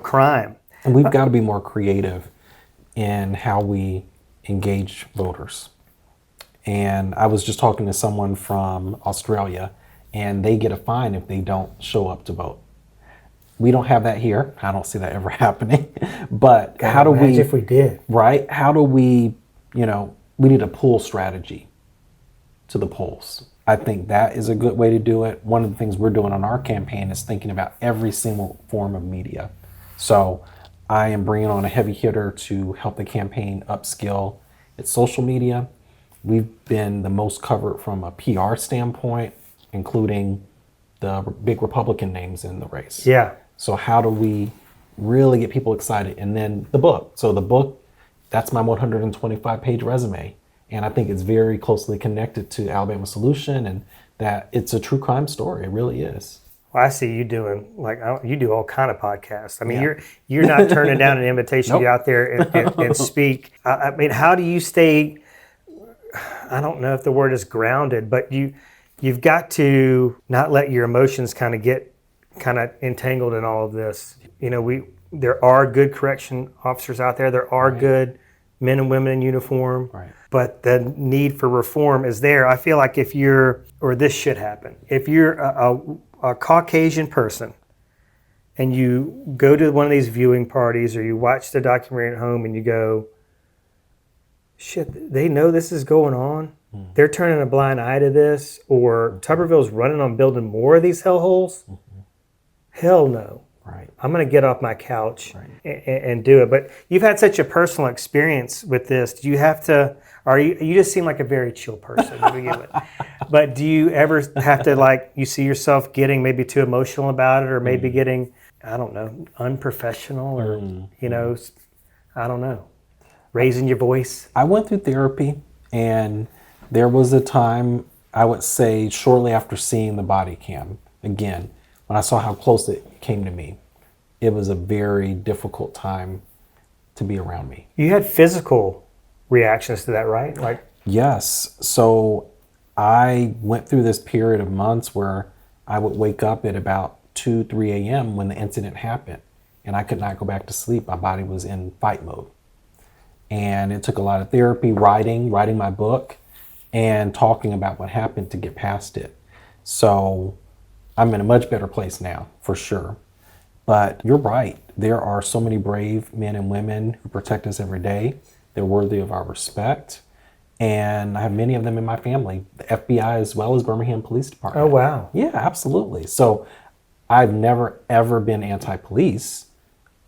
crime. And we've got to be more creative in how we engage voters. And I was just talking to someone from Australia, and they get a fine if they don't show up to vote. We don't have that here. I don't see that ever happening. But God, how do we, if we did, right? How do we, we need a pull strategy to the polls. I think that is a good way to do it. One of the things we're doing on our campaign is thinking about every single form of media. So I am bringing on a heavy hitter to help the campaign upskill its social media. We've been the most covered from a PR standpoint, including the big Republican names in the race. Yeah. So how do we really get people excited? And then the book. So the book, that's my 125-page resume. And I think it's very closely connected to Alabama Solution, and that it's a true crime story. It really is. Well, I see you doing you do all kind of podcasts. I mean, you're not turning down an invitation to get out there and speak. I mean, how do you stay? I don't know if the word is grounded, but you've got to not let your emotions kind of get entangled in all of this. There are good correction officers out there. There are good men and women in uniform. Right. But the need for reform is there. I feel like this should happen. If you're a Caucasian person and you go to one of these viewing parties or you watch the documentary at home and you go, shit, they know this is going on. They're turning a blind eye to this, or Tuberville's running on building more of these hellholes. Hell no. Right. I'm going to get off my couch and do it. But you've had such a personal experience with this. Do you have to, you just seem like a very chill person to begin with. But do you ever have to, you see yourself getting maybe too emotional about it, or maybe getting, I don't know, unprofessional, or, I don't know, raising your voice? I went through therapy, and there was a time, I would say shortly after seeing the body cam again, when I saw how close it came to me, it was a very difficult time to be around me. You had physical reactions to that, right? Yes. So I went through this period of months where I would wake up at about 2, 3 a.m. when the incident happened, and I could not go back to sleep. My body was in fight mode. And it took a lot of therapy, writing my book, and talking about what happened to get past it. So I'm in a much better place now, for sure. But you're right. There are so many brave men and women who protect us every day. They're worthy of our respect. And I have many of them in my family, the FBI as well as Birmingham Police Department. Oh, wow. Yeah, absolutely. So I've never, ever been anti-police.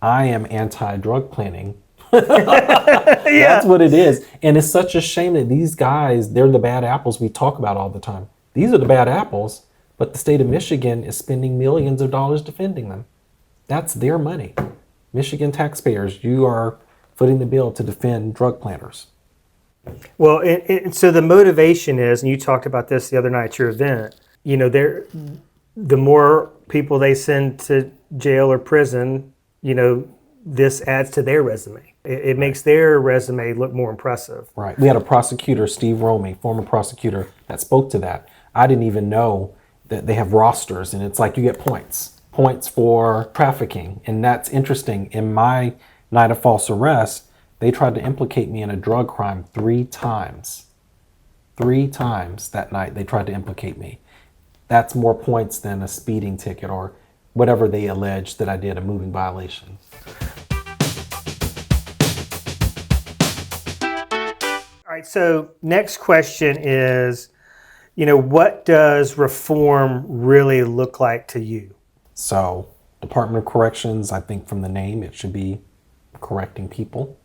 I am anti-drug planning. That's what it is. And it's such a shame that these guys, they're the bad apples we talk about all the time. These are the bad apples. But the state of Michigan is spending millions of dollars defending them. That's their money. Michigan taxpayers, you are footing the bill to defend drug planters. Well, and so the motivation is, and you talked about this the other night at your event, the more people they send to jail or prison, this adds to their resume. It makes their resume look more impressive. Right. We had a prosecutor, Steve Romey, former prosecutor, that spoke to that. I didn't even know that they have rosters, and it's like you get points for trafficking. And that's interesting. In my night of false arrest, they tried to implicate me in a drug crime 3 times. 3 times that night they tried to implicate me. That's more points than a speeding ticket or whatever they allege that I did, a moving violation. All right, so next question is, what does reform really look like to you? So, Department of Corrections, I think from the name, it should be correcting people,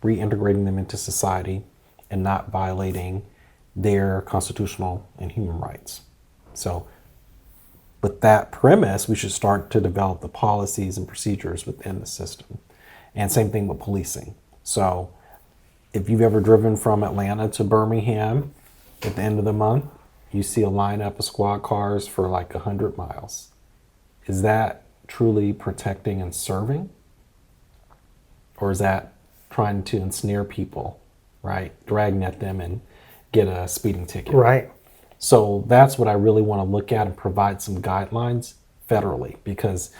reintegrating them into society, and not violating their constitutional and human rights. So, with that premise, we should start to develop the policies and procedures within the system. And same thing with policing. So, if you've ever driven from Atlanta to Birmingham at the end of the month, you see a lineup of squad cars for like 100 miles. Is that truly protecting and serving? Or is that trying to ensnare people right? Dragging at them and get a speeding ticket. Right. So that's what I really want to look at and provide some guidelines federally, because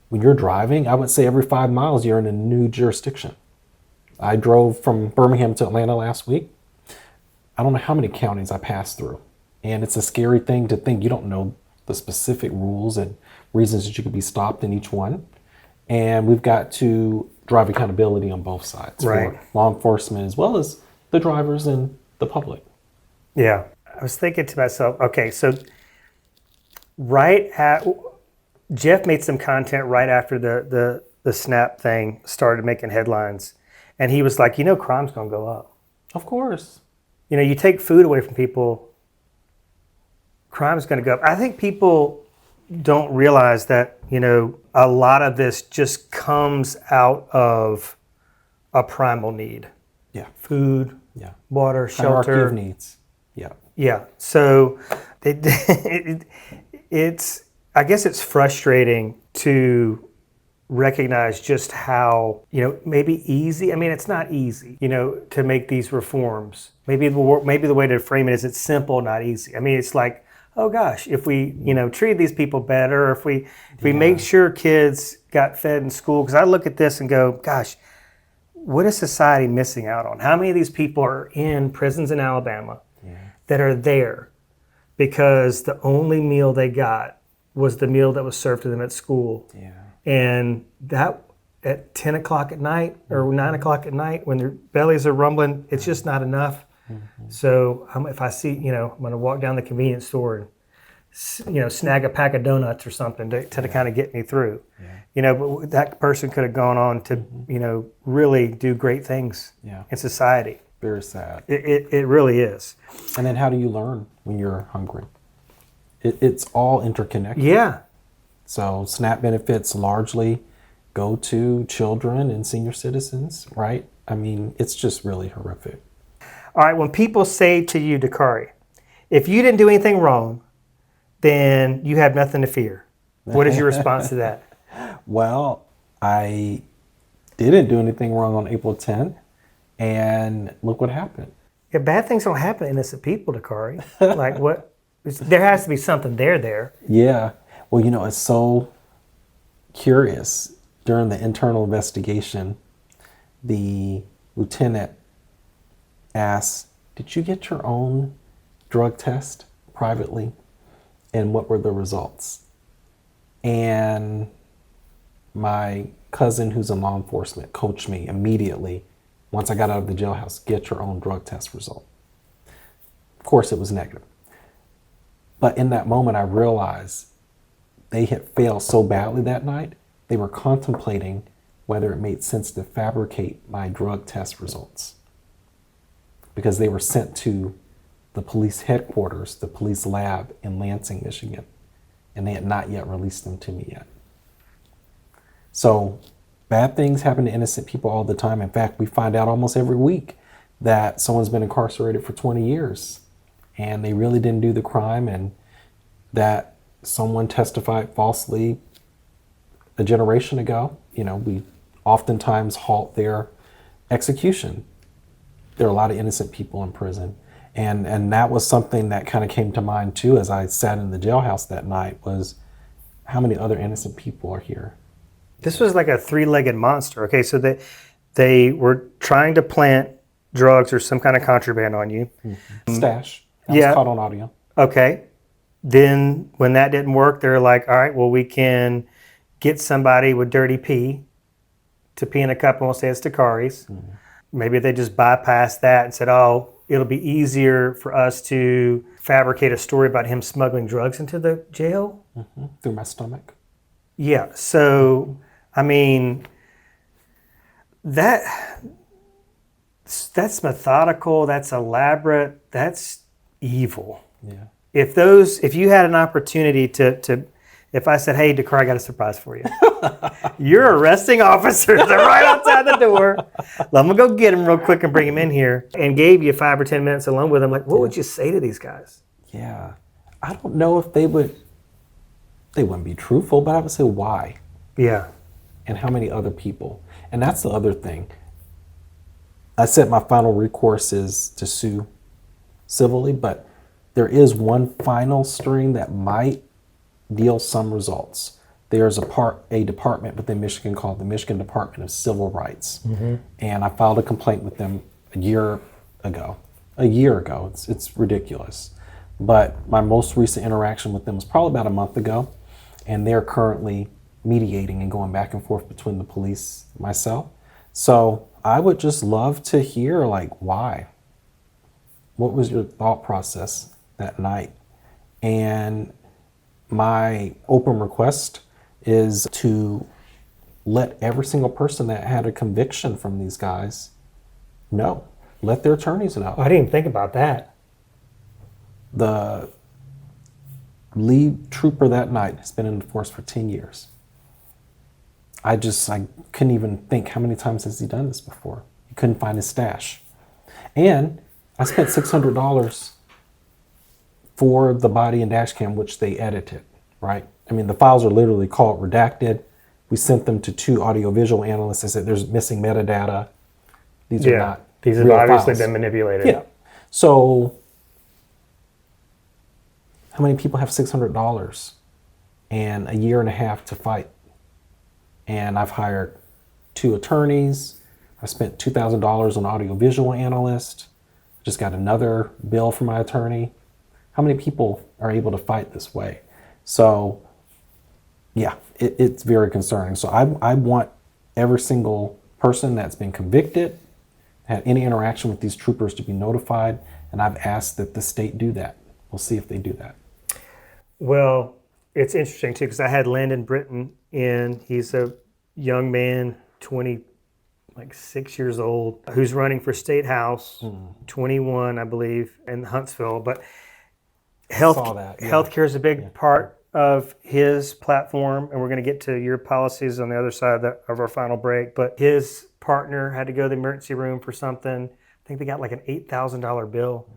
when you're driving, I would say every 5 miles you're in a new jurisdiction. I drove from Birmingham to Atlanta last week. I don't know how many counties I passed through. And it's a scary thing to think you don't know the specific rules and reasons that you could be stopped in each one. And we've got to drive accountability on both sides, Right. for law enforcement as well as the drivers and the public. Yeah. I was thinking to myself, okay, so Jeff made some content right after the SNAP thing started making headlines. And he was like, crime's going to go up. Of course. You take food away from people, crime's going to go up. I think people don't realize that, a lot of this just comes out of a primal need. Yeah. Food, Yeah. water, Hierarchy shelter. of needs. Yeah. Yeah. So I guess it's frustrating to recognize just how, maybe easy. I mean, it's not easy, to make these reforms. Maybe the way to frame it is it's simple, not easy. I mean, it's like, oh gosh, if we, treat these people better, or if we make sure kids got fed in school, because I look at this and go, gosh, what is society missing out on? How many of these people are in prisons in Alabama that are there because the only meal they got was the meal that was served to them at school? Yeah. And that at 10 o'clock at night or 9 o'clock at night when their bellies are rumbling, it's just not enough. So if I see, I'm going to walk down the convenience store and, snag a pack of donuts or something to kind of get me through. But that person could have gone on to, really do great things in society. Very sad. It really is. And then how do you learn when you're hungry? It's all interconnected. Yeah. So SNAP benefits largely go to children and senior citizens, right? I mean, it's just really horrific. All right, when people say to you, Dakarai, if you didn't do anything wrong, then you have nothing to fear. What is your response to that? Well, I didn't do anything wrong on April 10th, and look what happened. Yeah, bad things don't happen to innocent people, Dakarai. Like what? There has to be something there. Yeah. Well, it's so curious. During the internal investigation, the lieutenant asked, did you get your own drug test privately? And what were the results? And my cousin, who's in law enforcement, coached me immediately, once I got out of the jailhouse, get your own drug test result. Of course, it was negative. But in that moment, I realized they had failed so badly that night, they were contemplating whether it made sense to fabricate my drug test results, because they were sent to the police headquarters, the police lab in Lansing, Michigan, and they had not yet released them to me yet. So bad things happen to innocent people all the time. In fact, we find out almost every week that someone's been incarcerated for 20 years and they really didn't do the crime, and that someone testified falsely a generation ago. We oftentimes halt their execution. There are a lot of innocent people in prison. And that was something that kind of came to mind too as I sat in the jailhouse that night, was how many other innocent people are here? This was like a three-legged monster. Okay, so they were trying to plant drugs or some kind of contraband on you. Stash. That was caught on audio. Okay. Then when that didn't work, they're like, all right, well, we can get somebody with dirty pee to pee in a cup and we'll say it's Dakari's. Maybe they just bypassed that and said, oh, it'll be easier for us to fabricate a story about him smuggling drugs into the jail. Through my stomach. Yeah. So, I mean, that's methodical. That's elaborate. That's evil. Yeah. If you had an opportunity to if I said, hey, Dakarai, I got a surprise for you. Your arresting officers are right outside the door. I'm going to go get him real quick and bring him in here, and gave you 5 or 10 minutes alone with him. Like, what would you say to these guys? Yeah. I don't know if they wouldn't be truthful, but I would say why. Yeah. And how many other people. And that's the other thing. I said my final recourse is to sue civilly, but there is one final string that might yield some results. There's a department within Michigan called the Michigan Department of Civil Rights. And I filed a complaint with them a year ago. It's ridiculous. But my most recent interaction with them was probably about a month ago. And they're currently mediating and going back and forth between the police and myself. So I would just love to hear, like, why? What was your thought process that night? And my open request is to let every single person that had a conviction from these guys know. Let their attorneys know. I didn't even think about that. The lead trooper that night has been in the force for 10 years. I couldn't even think how many times has he done this before. He couldn't find his stash. And I spent $600 for the body and dash cam, which they edited, right? I mean, the files are literally called redacted. We sent them to 2 audiovisual analysts. They said there's missing metadata. These are not these have real obviously files. been manipulated. Yeah. So how many people have $600 and a year and a half to fight? And I've hired 2 attorneys. I spent $2,000 on audiovisual analyst. Just got another bill from my attorney. How many people are able to fight this way? So yeah, it's very concerning. So I want every single person that's been convicted, had any interaction with these troopers, to be notified. And I've asked that the state do that. We'll see if they do that. Well, it's interesting too, because I had Landon Britton in. He's a young man, 26 years old, who's running for State House, 21, I believe, in Huntsville. But healthcare is a big part of his platform, and we're going to get to your policies on the other side of our final break. But his partner had to go to the emergency room for something. I think they got like an $8,000 bill.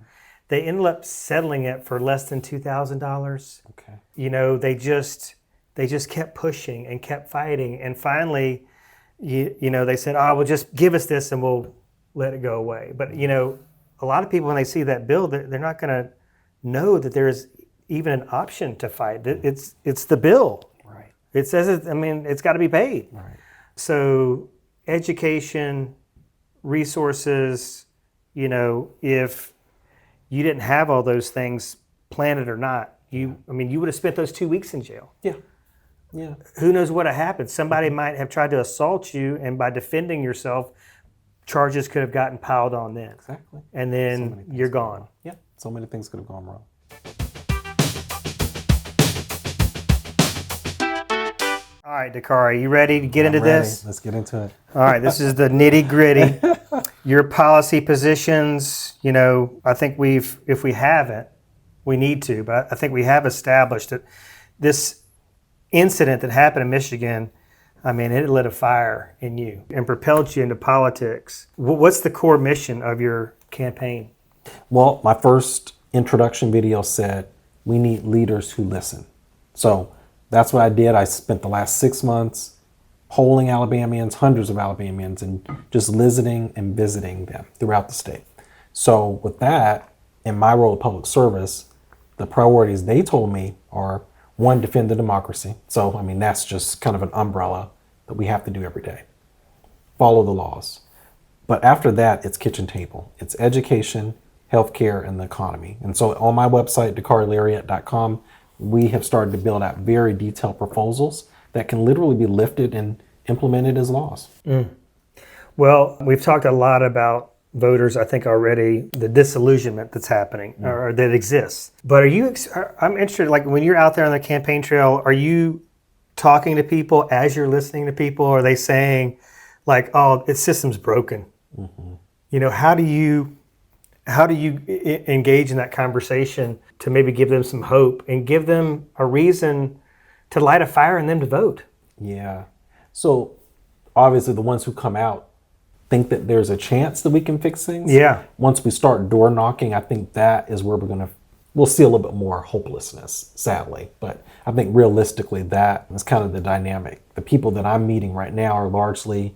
They ended up settling it for less than $2,000. Okay. You know, they just kept pushing and kept fighting, and finally, you know, they said, "Oh, well, just give us this and we'll let it go away." But you know, a lot of people, when they see that bill, they're not going to know that there's even an option to fight. It's the bill. Right. It says it. I mean, it's got to be paid. Right. So education, resources. You know, if you didn't have all those things, planted or not, you would have spent those 2 weeks in jail. Yeah. Yeah. Who knows what had happened? Somebody might have tried to assault you, and by defending yourself, charges could have gotten piled on then. Exactly. And then you're gone. Yeah. So many things could have gone wrong. All right, Dakaria, you ready to get into I'm ready. this? Let's get into it. All right, this is the nitty gritty. Your policy positions, you know, I think if we haven't, we need to, but I think we have established that this incident that happened in Michigan, I mean, it lit a fire in you and propelled you into politics. What's the core mission of your campaign? Well, my first introduction video said, we need leaders who listen. So that's what I did. I spent the last 6 months polling Alabamians, hundreds of Alabamians, and just listening and visiting them throughout the state. So with that, in my role of public service, the priorities they told me are, 1, defend the democracy. So, I mean, that's just kind of an umbrella that we have to do every day. Follow the laws. But after that, it's kitchen table. It's education, healthcare, and the economy. And so on my website, DakariLarriett.com, we have started to build out very detailed proposals that can literally be lifted and implemented as laws. Well, we've talked a lot about voters, I think already, the disillusionment that's happening or that exists. But I'm interested, like when you're out there on the campaign trail, are you talking to people as you're listening to people? Or are they saying like, oh, the system's broken? You know, how do you engage in that conversation to maybe give them some hope and give them a reason to light a fire in them to vote? Yeah. So obviously the ones who come out think that there's a chance that we can fix things. Yeah. Once we start door knocking, I think that is where we'll see a little bit more hopelessness, sadly. But I think realistically that is kind of the dynamic. The people that I'm meeting right now are largely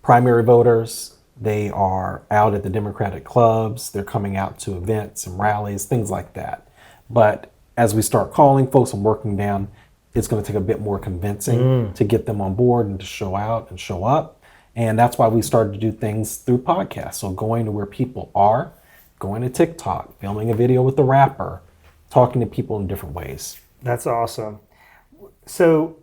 primary voters. They are out at the Democratic clubs. They're coming out to events and rallies, things like that. But as we start calling folks and working down, it's going to take a bit more convincing to get them on board and to show out and show up. And that's why we started to do things through podcasts. So going to where people are, going to TikTok, filming a video with the rapper, talking to people in different ways. That's awesome. So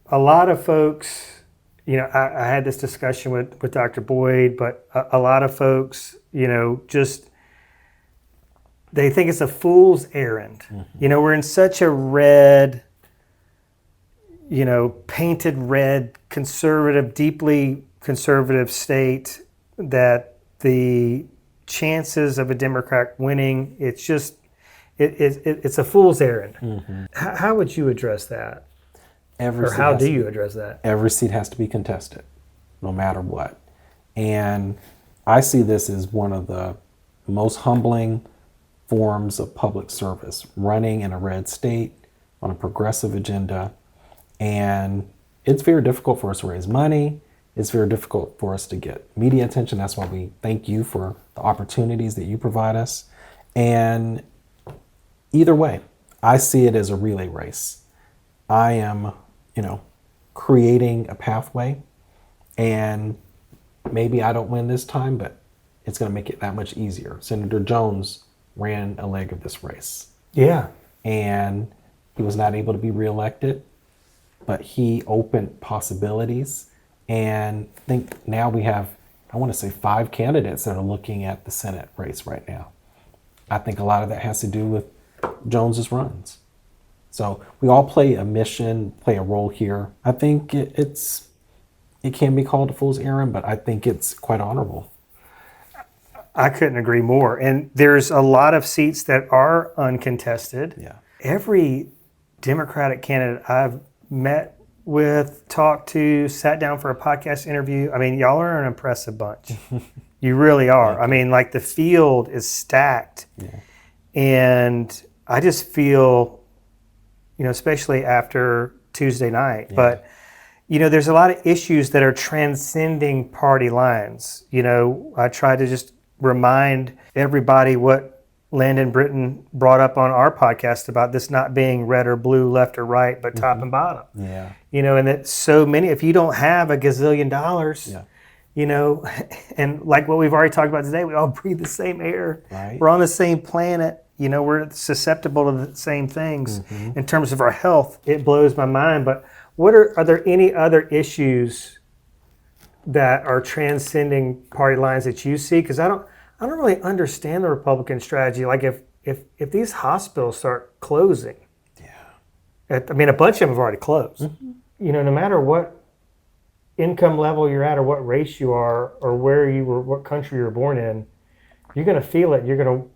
a lot of folks, I had this discussion with Dr. Boyd, but a lot of folks, just they think it's a fool's errand. We're in such a red, painted red, conservative, deeply conservative state that the chances of a Democrat winning, it's a fool's errand. How would you address that? How do you address that? Every seat has to be contested, no matter what. And I see this as one of the most humbling forms of public service, running in a red state on a progressive agenda. And it's very difficult for us to raise money. It's very difficult for us to get media attention. That's why we thank you for the opportunities that you provide us. And either way, I see it as a relay race. I am, creating a pathway, and maybe I don't win this time, but it's going to make it that much easier. Senator Jones ran a leg of this race. Yeah. And he was not able to be reelected, but he opened possibilities. And I think now we have, 5 candidates that are looking at the Senate race right now. I think a lot of that has to do with Jones's runs. So we all play a mission, play a role here. I think it can be called a fool's errand, but I think it's quite honorable. I couldn't agree more. And there's a lot of seats that are uncontested. Yeah. Every Democratic candidate I've met with, talked to, sat down for a podcast interview, y'all are an impressive bunch. You really are. The field is stacked. Yeah. And I just feel, especially after Tuesday night, but there's a lot of issues that are transcending party lines. I try to just remind everybody what Landon Britton brought up on our podcast about this not being red or blue, left or right, but top and bottom. Yeah. And that so many, if you don't have a gazillion dollars, and like what we've already talked about today, we all breathe the same air. Right. We're on the same planet. We're susceptible to the same things in terms of our health. It blows my mind. But are there any other issues that are transcending party lines that you see? Because I don't really understand the Republican strategy. Like if these hospitals start closing, a bunch of them have already closed. No matter what income level you're at, or what race you are, or where you were, what country you were born in, you're going to feel it. You're going to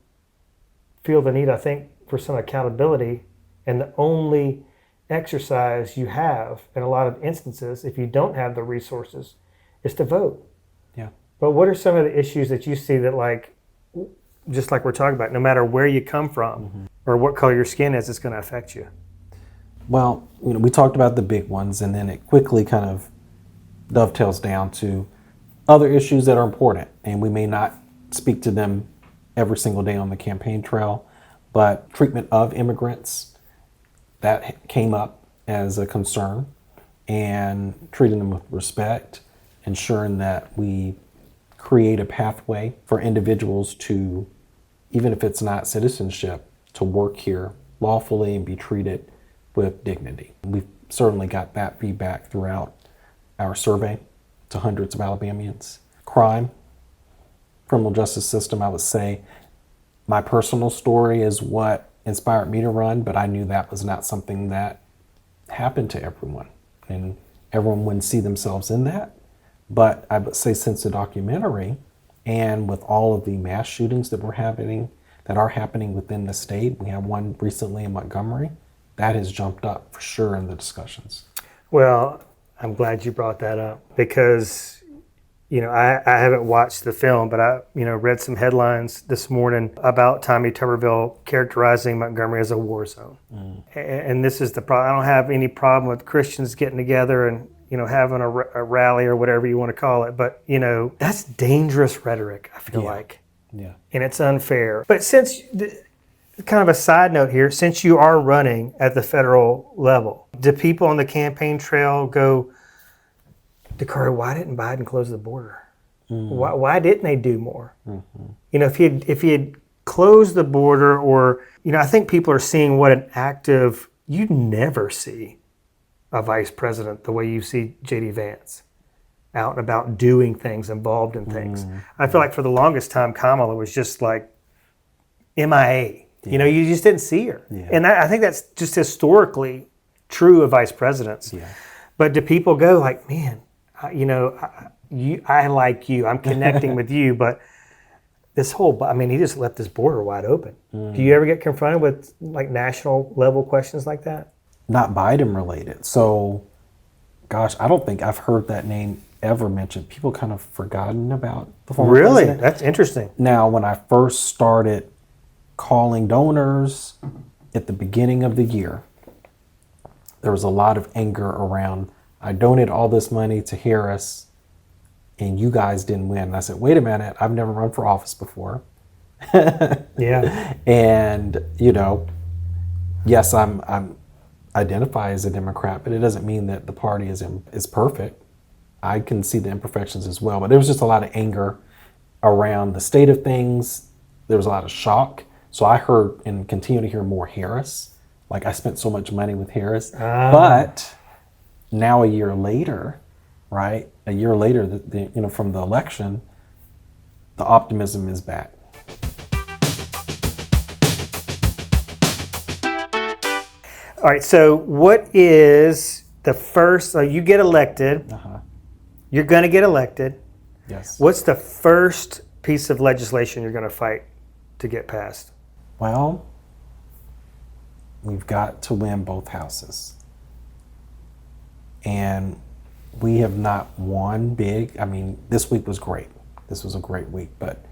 feel the need, I think, for some accountability. And the only exercise you have in a lot of instances, if you don't have the resources, is to vote. Yeah. But what are some of the issues that you see that, just like we're talking about, no matter where you come from or what color your skin is, it's going to affect you? Well, we talked about the big ones, and then it quickly kind of dovetails down to other issues that are important, and we may not speak to them every single day on the campaign trail, but treatment of immigrants, that came up as a concern, and treating them with respect, ensuring that we create a pathway for individuals to, even if it's not citizenship, to work here lawfully and be treated with dignity. We've certainly got that feedback throughout our survey to hundreds of Alabamians. Crime, criminal justice system, I would say my personal story is what inspired me to run, but I knew that was not something that happened to everyone, and everyone wouldn't see themselves in that. But I would say since the documentary, and with all of the mass shootings that are happening within the state, we have one recently in Montgomery, that has jumped up for sure in the discussions. Well, I'm glad you brought that up because, I haven't watched the film, but I, read some headlines this morning about Tommy Tuberville characterizing Montgomery as a war zone. And this is the problem. I don't have any problem with Christians getting together and, having a rally or whatever you want to call it. But, that's dangerous rhetoric, I feel like. Yeah. And it's unfair. But kind of a side note here, since you are running at the federal level, do people on the campaign trail go, Dakaria, why didn't Biden close the border? Why didn't they do more? If he had closed the border, or I think people are seeing what an active, you never see a vice president the way you see JD Vance out and about doing things, involved in things. I feel like for the longest time Kamala was just like MIA. You just didn't see her. Yeah. And I think that's just historically true of vice presidents. Yeah. But do people go like, man, I like you, I'm connecting with you, but this he just left this border wide open. Do you ever get confronted with like national level questions like that? Not Biden related. So, gosh, I don't think I've heard that name ever mentioned. People kind of forgotten about the former president. That's interesting. Now, when I first started calling donors at the beginning of the year, there was a lot of anger around, I donated all this money to Harris and you guys didn't win. And I said, wait a minute, I've never run for office before. Yeah. And, yes, I'm identify as a Democrat, but it doesn't mean that the party is perfect. I can see the imperfections as well, but there was just a lot of anger around the state of things. There was a lot of shock. So I heard and continue to hear more Harris. Like I spent so much money with Harris, but now a year later, right? A year later, from the election, the optimism is back. All right, so what is the first, you get elected, you're going to get elected. Yes. What's the first piece of legislation you're going to fight to get passed? Well, we've got to win both houses. And we have not won big. This week was great. This was a great week. But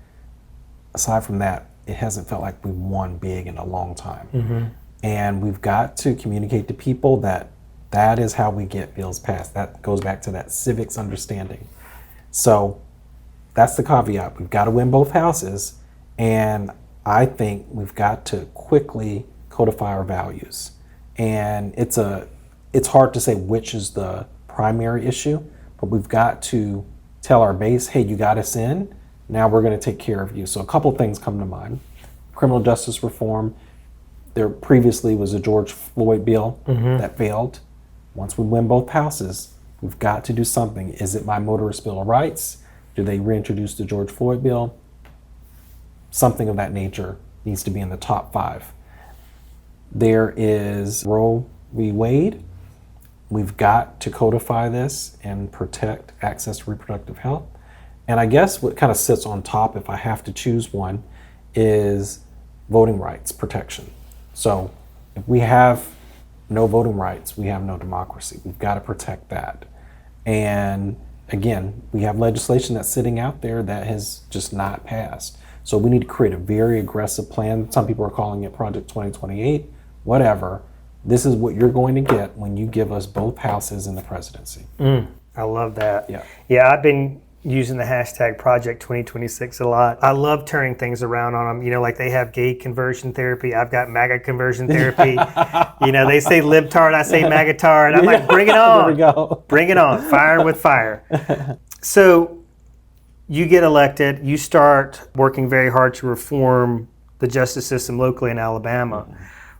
aside from that, it hasn't felt like we've won big in a long time. And we've got to communicate to people that is how we get bills passed. That goes back to that civics understanding. So that's the caveat. We've got to win both houses. And I think we've got to quickly codify our values. And it's hard to say which is the primary issue, but we've got to tell our base, hey, you got us in. Now we're going to take care of you. So a couple of things come to mind. Criminal justice reform. There previously was a George Floyd bill that failed. Once we win both houses, we've got to do something. Is it my motorist bill of rights? Do they reintroduce the George Floyd bill? Something of that nature needs to be in the top 5. There is Roe v. Wade. We've got to codify this and protect access to reproductive health. And I guess what kind of sits on top, if I have to choose one, is voting rights protection. So if we have no voting rights, we have no democracy. We've got to protect that. And again, we have legislation that's sitting out there that has just not passed. So we need to create a very aggressive plan. Some people are calling it Project 2028, whatever. This is what you're going to get when you give us both houses in the presidency. I love that. Yeah, I've been using the hashtag Project 2026 a lot. I love turning things around on them. Like they have gay conversion therapy. I've got MAGA conversion therapy. They say libtard, I say magatard. I'm like, bring it on. There we go. Bring it on. Fire with fire. So you get elected. You start working very hard to reform the justice system locally in Alabama.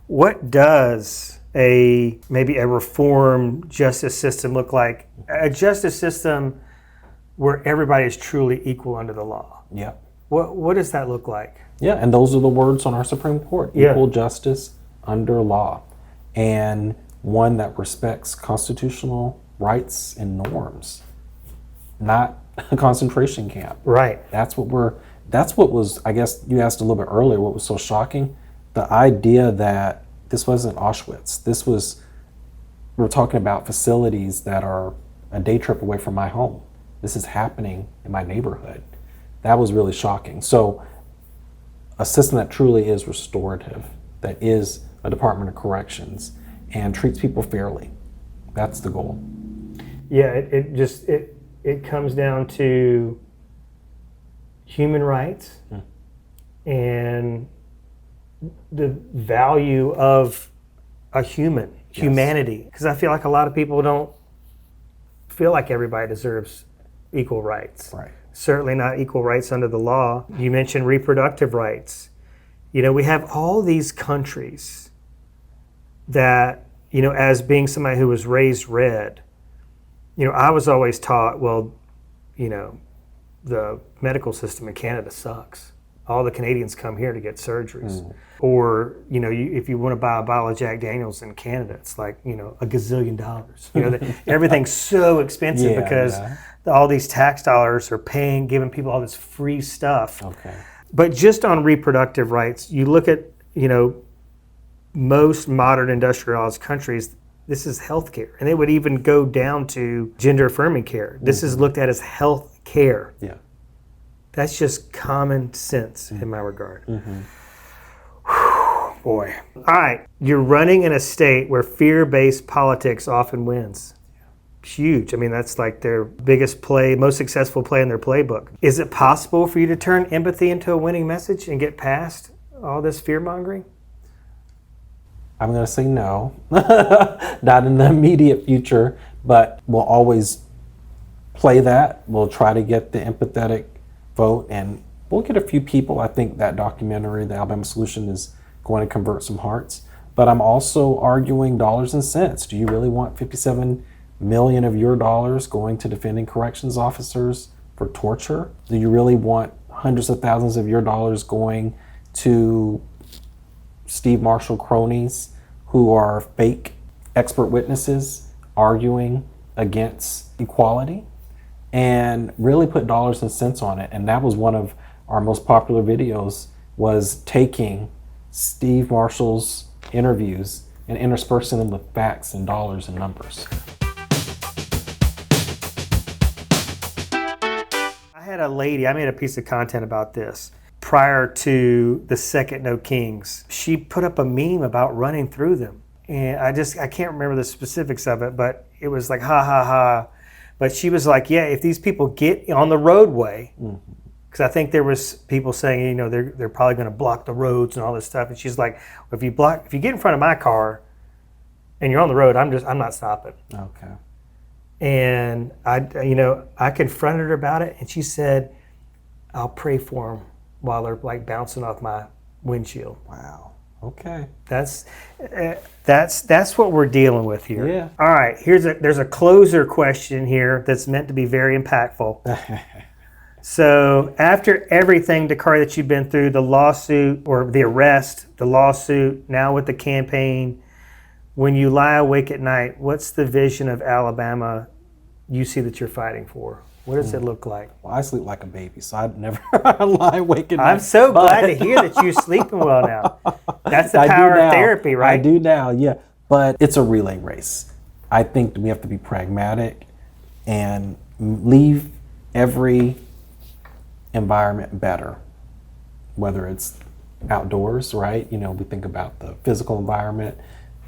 What does maybe a reformed justice system look like? A justice system where everybody is truly equal under the law. Yeah. What does that look like? Yeah, and those are the words on our Supreme Court. Equal justice under law. And one that respects constitutional rights and norms. Not a concentration camp. Right. That's what was, I guess you asked a little bit earlier, what was so shocking? The idea that this wasn't Auschwitz. We're talking about facilities that are a day trip away from my home. This is happening in my neighborhood. That was really shocking. So a system that truly is restorative, that is a Department of Corrections, and treats people fairly. That's the goal. Yeah, it comes down to human rights and the value of a humanity. Because I feel like a lot of people don't feel like everybody deserves equal rights. Right. Certainly not equal rights under the law. You mentioned reproductive rights. We have all these countries that, as being somebody who was raised red, I was always taught, well, the medical system in Canada sucks. All the Canadians come here to get surgeries. Or, if you want to buy a bottle of Jack Daniels in Canada, it's like, a gazillion dollars. Everything's so expensive because all these tax dollars are giving people all this free stuff. Okay. But just on reproductive rights, you look at, most modern industrialized countries, this is healthcare. And it would even go down to gender affirming care. This is looked at as health care. Yeah. That's just common sense in my regard. Boy. All right. You're running in a state where fear-based politics often wins. Huge. I mean, that's like their biggest play, most successful play in their playbook. Is it possible for you to turn empathy into a winning message and get past all this fear-mongering? I'm going to say no. Not in the immediate future, but we'll always play that. We'll try to get the empathetic vote, and we'll get a few people. I think that documentary, The Alabama Solution, is going to convert some hearts. But I'm also arguing dollars and cents. Do you really want 57 million of your dollars going to defending corrections officers for torture? Do you really want hundreds of thousands of your dollars going to Steve Marshall cronies who are fake expert witnesses arguing against equality? And really put dollars and cents on it. And that was one of our most popular videos, was taking Steve Marshall's interviews and interspersing them with facts and dollars and numbers. I had a lady, I made a piece of content about this prior to the second No Kings. She put up a meme about running through them. And I can't remember the specifics of it, but it was like, ha, ha, ha. But she was like, yeah, if these people get on the roadway, because I think there was people saying, they're probably going to block the roads and all this stuff. And she's like, well, if you get in front of my car and you're on the road, I'm not stopping. Okay. And I confronted her about it, and she said, I'll pray for them while they're like bouncing off my windshield. Wow. Okay. That's what we're dealing with here. Yeah. All right. There's a closer question here that's meant to be very impactful. So after everything, Dakaria, that you've been through, the lawsuit or the arrest, the lawsuit, now with the campaign, when you lie awake at night, what's the vision of Alabama you see that you're fighting for? What does it look like? Well, I sleep like a baby, so I'd never lie awake at night. I'm so glad to hear that you're sleeping well now. That's the power of therapy, right? I do now, yeah. But it's a relay race. I think we have to be pragmatic and leave every environment better, whether it's outdoors, right? We think about the physical environment,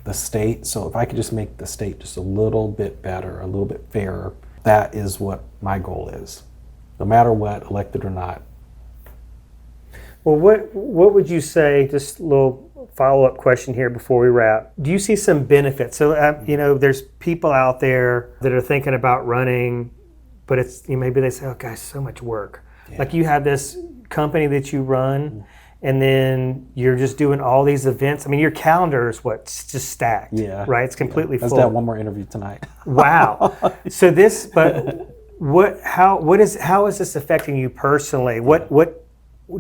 the state. So if I could just make the state just a little bit better, a little bit fairer, that is what my goal is, no matter what, elected or not. Well, what would you say, just a little follow-up question here before we wrap. Do you see some benefits? So, there's people out there that are thinking about running, but it's maybe they say, oh, guys, so much work. Yeah. Like you have this company that you run, and then you're just doing all these events. I mean, your calendar is just stacked, right? It's completely full. Let's have one more interview tonight. Wow. So how is this affecting you personally? What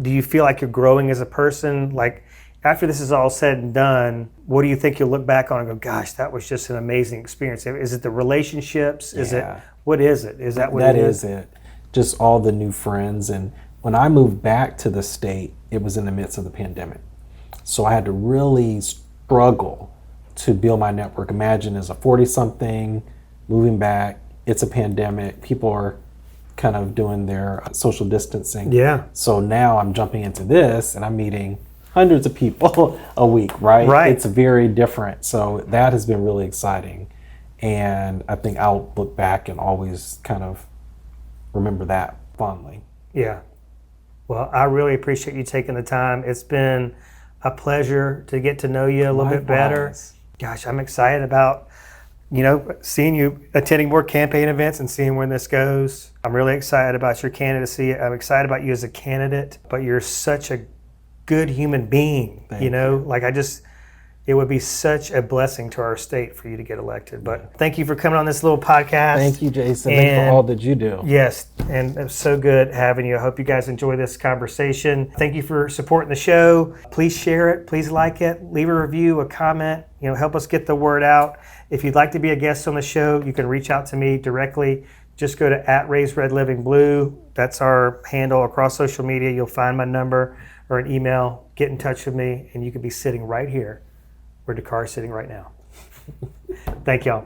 do you feel like you're growing as a person? Like after this is all said and done, what do you think you'll look back on and go, gosh, that was just an amazing experience? Is it the relationships? What is it? Is that what it is? That is it. Just all the new friends. And when I moved back to the state, it was in the midst of the pandemic. So I had to really struggle to build my network. Imagine as a 40-something, moving back, it's a pandemic, people are kind of doing their social distancing. Yeah. So now I'm jumping into this and I'm meeting hundreds of people a week, right? Right. It's very different. So that has been really exciting. And I think I'll look back and always kind of remember that fondly. Yeah. Well, I really appreciate you taking the time. It's been a pleasure to get to know you a little bit better. Likewise. Gosh, I'm excited about, seeing you attending more campaign events and seeing where this goes. I'm really excited about your candidacy. I'm excited about you as a candidate, but you're such a good human being, Thank you. It would be such a blessing to our state for you to get elected. But thank you for coming on this little podcast. Thank you, Jason. Thank you for all that you do. Yes, and it was so good having you. I hope you guys enjoy this conversation. Thank you for supporting the show. Please share it. Please like it. Leave a review, a comment. Help us get the word out. If you'd like to be a guest on the show, you can reach out to me directly. Just go to @RaisRedLivingBlue. That's our handle across social media. You'll find my number or an email. Get in touch with me, and you could be sitting right here where Dakarai is sitting right now. Thank y'all.